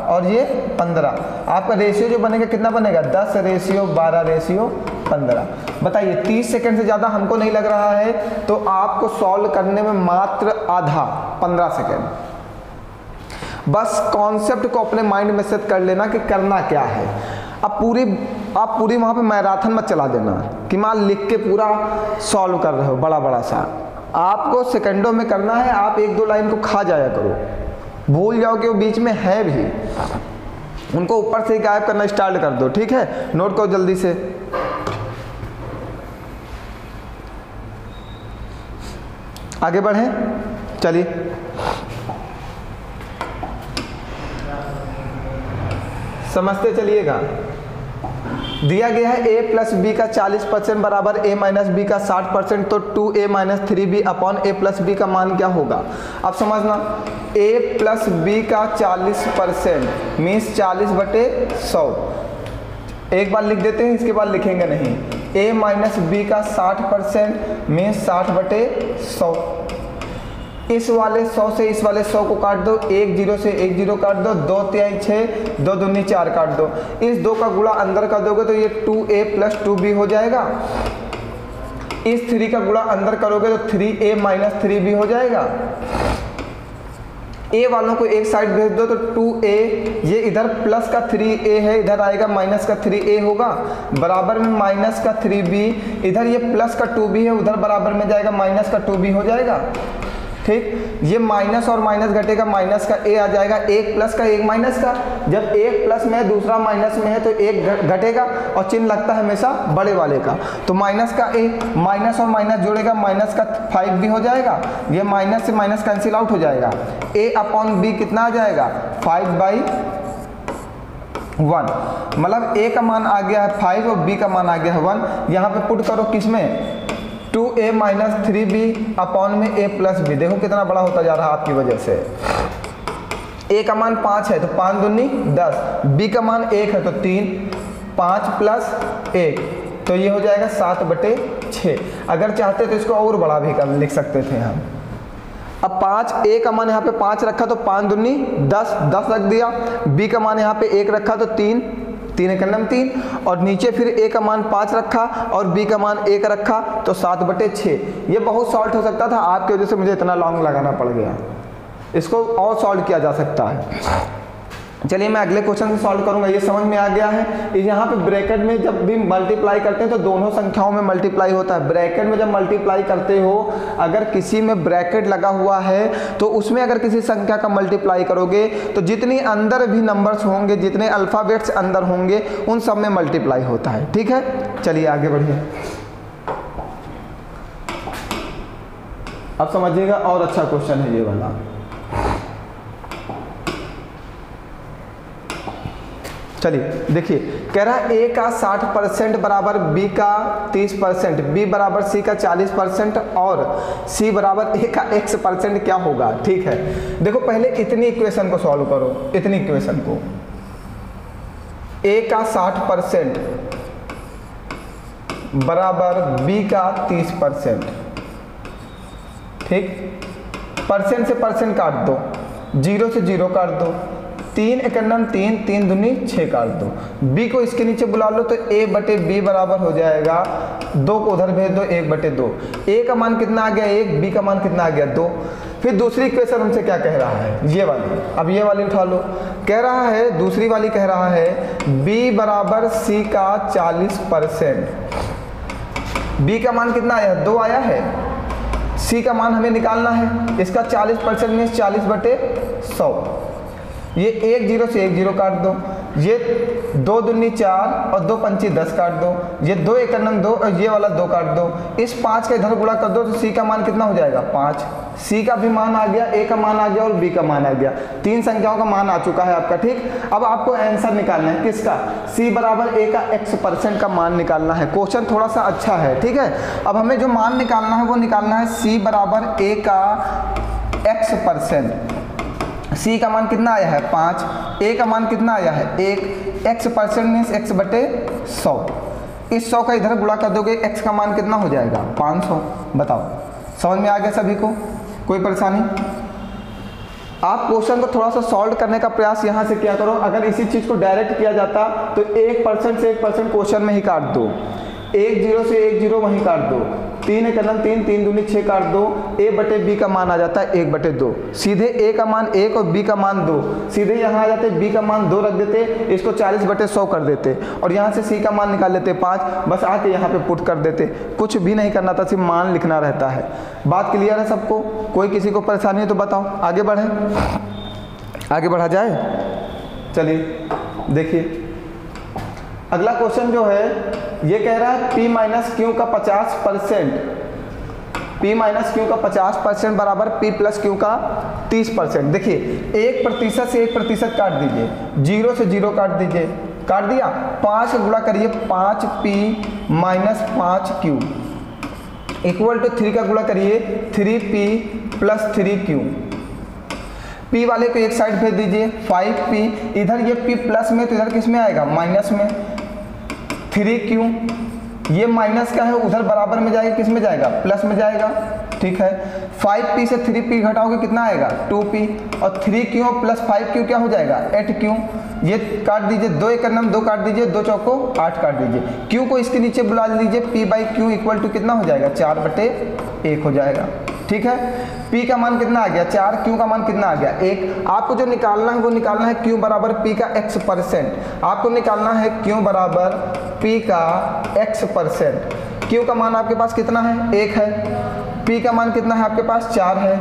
और ये 15। आपका रेशियो जो बनेगा कितना बनेगा, 10 रेशियो 12 रेशियो 15। बताइए 30 सेकंड से ज़्यादा हमको नहीं लग रहा है, तो आपको सॉल्व करने में मात्र आधा 15 सेकेंड। बस कॉन्सेप्ट को अपने माइंड में सेट कर लेना कि करना क्या है। अब आप पूरी वहाँ पे मैराथन मत चला देना कि मान लिख के पूरा सॉल्व कर रहे हो बड़ा बड़ा सा, आपको सेकंडों में करना है। आप 1-2 लाइन को खा जाया करो, भूल जाओ कि वो बीच में है भी, उनको ऊपर से ही गायब करना स्टार्ट कर दो। ठीक है, नोट करो जल्दी से। आगे बढ़ें, चलिए समझते चलिएगा। दिया गया है a प्लस बी का 40% बराबर a माइनस बी का 60%, तो 2a minus 3b upon a plus B का मान क्या होगा। अब समझना, a प्लस बी का 40% मीन्स 40/100। एक बार लिख देते हैं, इसके बाद लिखेंगे नहीं। a माइनस बी का 60% मीन्स 60/100। इस वाले 100 से इस वाले 100 को काट दो, 1 0 से 1 0 काट दो, 2 3 6, 2 दूनी 4 काट दो। इस 2 का गुणा अंदर कर दोगे तो ये 2a प्लस 2b हो जाएगा। इस 3 का गुणा अंदर करोगे तो 3a माइनस 3b हो जाएगा। a वालों को एक साइड भेज दो तो 2a, ये इधर प्लस का 3a है, इधर आएगा माइनस का 3a होगा, बराबर में माइनस का 3b, इधर ये प्लस का 2b है, उधर बराबर में जाएगा माइनस का 2b हो जाएगा। ठीक, ये माइनस और माइनस घटेगा, माइनस का a आ जाएगा, एक प्लस का एक माइनस का। जब एक प्लस में है दूसरा माइनस में है तो एक घटेगा, और चिन्ह लगता है हमेशा बड़े वाले का। तो माइनस का a, माइनस और माइनस जोड़ेगा, माइनस का 5 भी हो जाएगा, ये माइनस से माइनस कैंसिल आउट हो जाएगा। a अपॉन b कितना आ जाएगा 5/1, मतलब a का मान आ गया है 5 और b का मान आ गया है 1। यहाँ पे पुट करो किस में, 2a माइनस 3b अपॉन में a प्लस बी। देखो कितना बड़ा होता जा रहा है आपकी वजह से। a का मान 5 है तो 5 दूनी 10, b का मान 1 है तो 3, 5 प्लस 1 तो ये हो जाएगा 7/6। अगर चाहते तो इसको और बड़ा भी कर लिख सकते थे हम। अब 5, a का मान यहाँ पे 5 रखा तो 5 दूनी 10, 10 रख दिया। b का मान यहाँ पे 1 रखा तो 3, 3 एक नम 3, और नीचे फिर a का मान 5 रखा और b का मान 1 रखा तो 7/6। ये बहुत सॉल्व हो सकता था, आपकी वजह से मुझे इतना लॉन्ग लगाना पड़ गया। इसको और सॉल्व किया जा सकता है। चलिए मैं अगले क्वेश्चन को सॉल्व करूंगा। ये समझ में आ गया है। यहाँ पे ब्रैकेट में जब भी मल्टीप्लाई करते हैं तो दोनों संख्याओं में मल्टीप्लाई होता है। ब्रैकेट में जब मल्टीप्लाई करते हो, अगर किसी में ब्रैकेट लगा हुआ है तो उसमें अगर किसी संख्या का मल्टीप्लाई करोगे तो जितनी अंदर भी नंबर्स होंगे, जितने अल्फ़ाबेट्स अंदर होंगे, उन सब में मल्टीप्लाई होता है। ठीक है, चलिए आगे बढ़िए। अब समझिएगा, और अच्छा क्वेश्चन है ये वाला। चलिए देखिए, कह रहा है a का 60% बराबर b का 30%, b बराबर c का 40% और c बराबर a का x% क्या होगा। ठीक है, देखो पहले इतनी इक्वेशन को सॉल्व करो। इतनी इक्वेशन को, a का 60% बराबर b का 30%। ठीक, परसेंट से परसेंट काट दो, 0 से 0 काट दो, 3 एकन्नम 3, 3 दूनी 6 काट दो। b को इसके नीचे बुला लो तो a/b बराबर हो जाएगा, 2 को उधर भेज दो, 1/2। a का मान कितना आ गया 1, b का मान कितना आ गया 2। फिर दूसरी इक्वेशन हमसे क्या कह रहा है, ये वाली। अब ये वाली उठा लो। कह रहा है, दूसरी वाली कह रहा है b बराबर c का 40%। b का मान कितना आया, 2 आया है। c का मान हमें निकालना है, इसका 40% में 40/100। ये 1 0 से 1 0 काट दो, ये 2 दूनी 4 और 2 पंची 10 काट दो, ये 2 एकन्नम 2 और ये वाला 2 काट दो। इस 5 का इधर गुणा कर दो तो c का मान कितना हो जाएगा 5। c का भी मान आ गया, a का मान आ गया और b का मान आ गया। 3 संख्याओं का मान आ चुका है आपका। ठीक, अब आपको आंसर निकालना है किसका, c बराबर a का x% का मान निकालना है। क्वेश्चन थोड़ा सा अच्छा है। ठीक है, अब हमें जो मान निकालना है वो निकालना है c बराबर a का x%। c का मान कितना आया है 5, a का मान कितना आया है 1, x% मीन्स x/100। इस 100 का इधर गुणा कर दोगे, x का मान कितना हो जाएगा 500। बताओ, समझ में आ गया सभी को, कोई परेशानी। आप क्वेश्चन को थोड़ा सा सॉल्व करने का प्रयास यहाँ से क्या करो। अगर इसी चीज़ को डायरेक्ट किया जाता तो 1% से 1% क्वेश्चन में ही काट दो, 1 0 से 1 0 वहीं काट दो, 3 एकन्नम 3, 3 दूनी 6 काट दो, a/b का मान आ जाता है 1/2। सीधे a का मान 1 और b का मान 2, सीधे यहाँ आ जाते, b का मान 2 रख देते, इसको 40/100 कर देते और यहाँ से c का मान निकाल लेते 5, बस आके यहाँ पे पुट कर देते। कुछ भी नहीं करना था, सिर्फ मान लिखना रहता है। बात क्लियर है सबको, कोई किसी को परेशानी है तो बताओ, आगे बढ़े, आगे बढ़ा जाए। चलिए देखिए, अगला क्वेश्चन जो है ये कह रहा है p माइनस क्यू का 50%, p माइनस क्यू का 50% बराबर p प्लस क्यू का 30%। देखिए 1% से 1% काट दीजिए, 0 से 0 काट दीजिए, काट दिया। 5 गुणा करिए, 5p minus 5q equal to 3 का गुणा करिए, 3p प्लस 3q। p वाले को एक साइड भेज दीजिए, 5p इधर, ये p प्लस में तो इधर किस में आएगा माइनस में, 3q ये माइनस का है उधर बराबर में जाएगा, किस में जाएगा प्लस में जाएगा। ठीक है, 5p से 3p घटाओगे कितना आएगा 2p, और 3q प्लस 5q क्या हो जाएगा 8q। ये काट दीजिए, 2 एकन्नम 2 काट दीजिए, 2 चौको 8 काट दीजिए। q को इसके नीचे बुला लीजिए, p/q इक्वल टू कितना हो जाएगा 4/1 हो जाएगा। ठीक है, p का मान कितना आ गया 4, q का मान कितना आ गया 1। आपको जो निकालना है वो निकालना है q बराबर p का x%। आपको निकालना है q बराबर p का x%। q का मान आपके पास कितना है 1 है, p का मान कितना है आपके पास 4 है,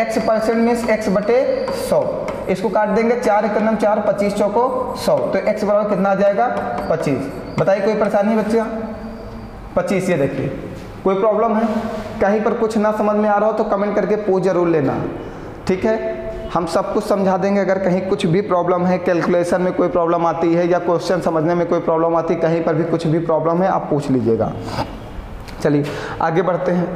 x% मीन्स x/100। इसको काट देंगे, 4 एकन्नम 4, 25 चौको 100, तो x बराबर कितना आ जाएगा 25। बताइए कोई परेशानी है बच्चा, 25। ये देखिए, कोई प्रॉब्लम है, कहीं पर कुछ ना समझ में आ रहा हो तो कमेंट करके पूछ जरूर लेना। ठीक है, हम सब कुछ समझा देंगे। अगर कहीं कुछ भी प्रॉब्लम है, कैलकुलेशन में कोई प्रॉब्लम आती है या क्वेश्चन समझने में कोई प्रॉब्लम आती है, कहीं पर भी कुछ भी प्रॉब्लम है आप पूछ लीजिएगा। चलिए आगे बढ़ते हैं।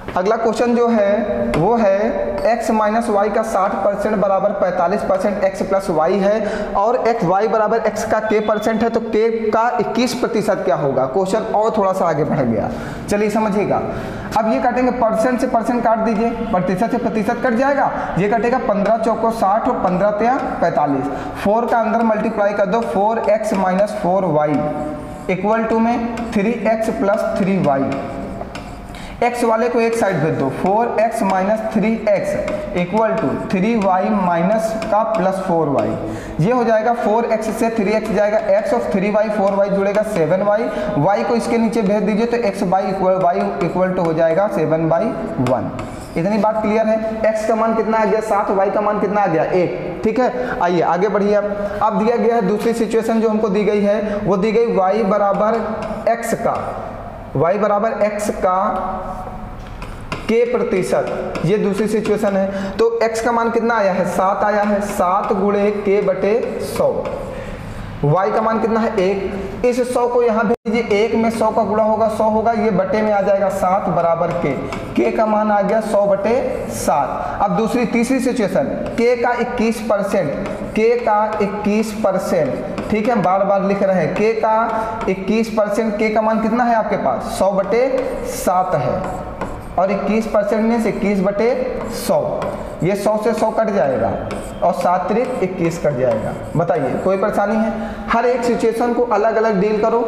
अगला क्वेश्चन जो है वो है x माइनस वाई का 60% बराबर 45% x प्लस वाई है और x y बराबर x का k% है, तो k का 21% क्या होगा। क्वेश्चन और थोड़ा सा आगे बढ़ गया, चलिए समझिएगा। अब ये काटेंगे, परसेंट से परसेंट काट दीजिए, प्रतिशत से प्रतिशत कट जाएगा, ये कटेगा 15 चौको 60 और 15 तिया 45। 4 का अंदर मल्टीप्लाई कर दो, 4x minus 4y equal to में 3x प्लस 3y। x वाले को एक साइड भेज दो, 4x minus 3x equal to 3y minus का प्लस 4y। ये हो जाएगा 4x से 3x जाएगा, x ऑफ 3y 4y जुड़ेगा 7y, y को इसके नीचे भेज दीजिए तो y इक्वल टू हो जाएगा 7/1। इतनी बात क्लियर है। x का मान कितना आ गया 7, y का मान कितना आ गया 1। ठीक है, आइए आगे बढ़िए। अब दिया गया है दूसरी सिचुएशन जो हमको दी गई है, वो दी गई y बराबर x का, y बराबर x का k%, ये दूसरी सिचुएशन है। तो x का मान कितना आया है 7 आया है, 7 गुणे k बटे 100। y का मान कितना है 1, इस 100 को यहाँ भेजिए, 1 में 100 का गुणा होगा 100 होगा, ये बटे में आ जाएगा 7 बराबर k का मान आ गया 100 बटे 7। अब तीसरी सिचुएशन, k का 21%, ठीक है, बार बार लिख रहे हैं, k का 21%, k का मान कितना है आपके पास 100 बटे 7 है, और 21% में से 21 बटे 100, ये 100 से 100 कट जाएगा और 7 त्रिक 21 कट जाएगा। बताइए कोई परेशानी है। हर एक सिचुएशन को अलग अलग डील करो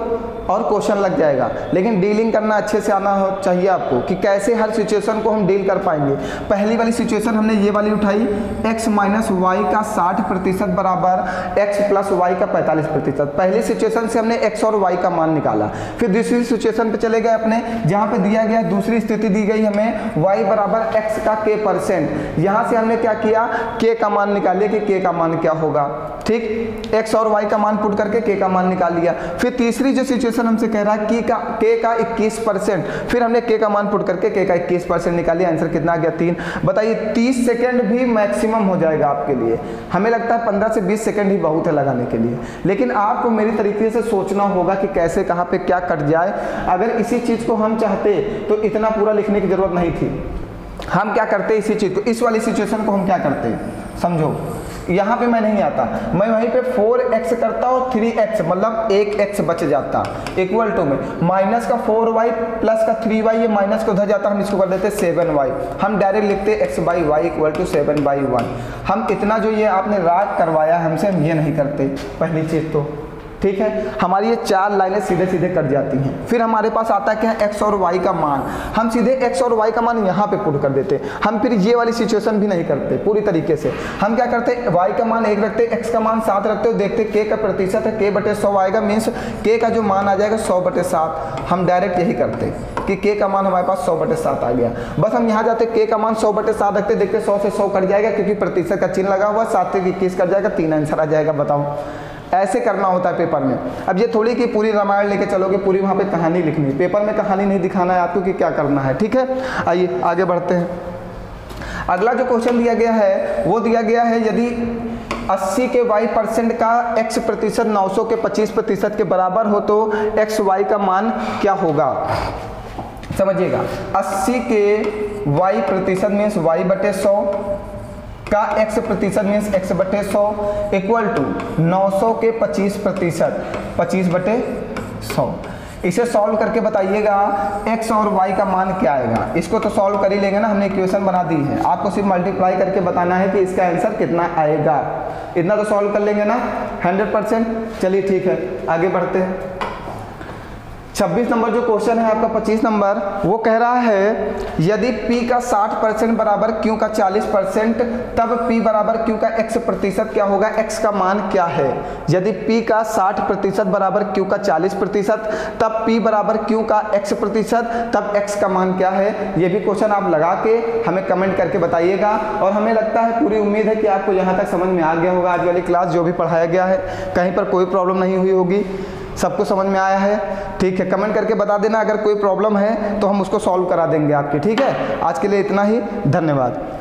और क्वेश्चन लग जाएगा, लेकिन डीलिंग करना अच्छे से आना हो चाहिए आपको कि कैसे हर सिचुएशन को हम डील कर पाएंगे। पहली वाली सिचुएशन हमने ये वाली उठाई, x माइनस वाई का 60% बराबर x प्लस वाई का 45%। पहली सिचुएशन से हमने x और y का मान निकाला। फिर दूसरी सिचुएशन पे चले गए अपने, जहाँ पे दिया गया दूसरी स्थिति दी गई हमें y बराबर x का k%। यहाँ से हमने क्या किया, k का मान निकालिए कि k का मान क्या होगा। ठीक, x और y का मान पुट करके k का मान निकाल लिया। फिर तीसरी जो सिचुएशन हमसे कह रहा है k का 21%, फिर हमने k का मान पुट करके k का 21% निकाल लिया। आंसर कितना आ गया 3। बताइए 30 सेकंड भी मैक्सिमम हो जाएगा आपके लिए। हमें लगता है 15 से 20 सेकंड ही बहुत है लगाने के लिए, लेकिन आपको मेरी तरीके से सोचना होगा कि कैसे कहाँ पे क्या कट जाए। अगर इसी चीज़ को हम चाहते तो इतना पूरा लिखने की जरूरत नहीं थी। हम क्या करते इसी चीज़ को, इस वाली सिचुएशन को हम क्या करते समझो, यहाँ पे मैं नहीं आता, मैं वहीं पे 4x करता और 3x मतलब 1x बच जाता, इक्वल टू में माइनस का 4y प्लस का 3y, ये माइनस को उधर जाता, हम इसको कर देते 7y। हम डायरेक्ट लिखते x/y इक्वल टू 7/1। हम इतना जो ये आपने राग करवाया हमसे, हम ये नहीं करते पहली चीज़ तो। ठीक है, हमारी ये 4 लाइनें सीधे सीधे कट जाती हैं। फिर हमारे पास आता है क्या, x और y का मान। हम सीधे x और y का मान यहाँ पे पुट कर देते। हम फिर ये वाली सिचुएशन भी नहीं करते पूरी तरीके से। हम क्या करते, y का मान 1 रखते, x का मान 7 रखते हो, देखते k का प्रतिशत है, k बटे 100 आएगा, मीन्स k का जो मान आ जाएगा 100 बटे 7। हम डायरेक्ट यही करते कि k का मान हमारे पास 100 बटे 7 आ गया। बस हम यहाँ जाते, k का मान 100 बटे 7 रखते, देखते 100 से 100 कट जाएगा क्योंकि प्रतिशत का चिन्ह लगा हुआ, 7 से 21 कट जाएगा, 3 आंसर आ जाएगा। बताओ, ऐसे करना होता है पेपर में। अब ये थोड़ी कि पूरी रामायण लेके चलोगे, पूरी वहाँ पे कहानी लिखनी है। पेपर में कहानी नहीं दिखाना है आपको कि क्या करना है। ठीक है, आइए आगे बढ़ते हैं। अगला जो क्वेश्चन दिया गया है वो दिया गया है, यदि 80 के y% का x% 900 के 25% के बराबर हो तो xy का मान क्या होगा। समझिएगा, 80 के y% मीन्स y बटे 100 का x% मीन्स x बटे 100 इक्वल टू 900 के 25%, 25 बटे 100। इसे सॉल्व करके बताइएगा x और y का मान क्या आएगा। इसको तो सॉल्व कर ही लेंगे ना, हमने इक्वेशन बना दी है, आपको सिर्फ मल्टीप्लाई करके बताना है कि इसका आंसर कितना आएगा। इतना तो सॉल्व कर लेंगे ना 100%। चलिए ठीक है, आगे बढ़ते हैं। 26 नंबर जो क्वेश्चन है आपका 25 नंबर, वो कह रहा है यदि p का 60% बराबर q का 40%, तब p बराबर q का x% क्या होगा, x का मान क्या है। यदि p का 60% बराबर q का 40%, तब p बराबर q का x%, तब x का मान क्या है। ये भी क्वेश्चन आप लगा के हमें कमेंट करके बताइएगा। और हमें लगता है, पूरी उम्मीद है कि आपको यहाँ तक समझ में आ गया होगा। आज वाली क्लास जो भी पढ़ाया गया है, कहीं पर कोई प्रॉब्लम नहीं हुई होगी, सबको समझ में आया है। ठीक है, कमेंट करके बता देना, अगर कोई प्रॉब्लम है तो हम उसको सॉल्व करा देंगे आपकी। ठीक है, आज के लिए इतना ही, धन्यवाद।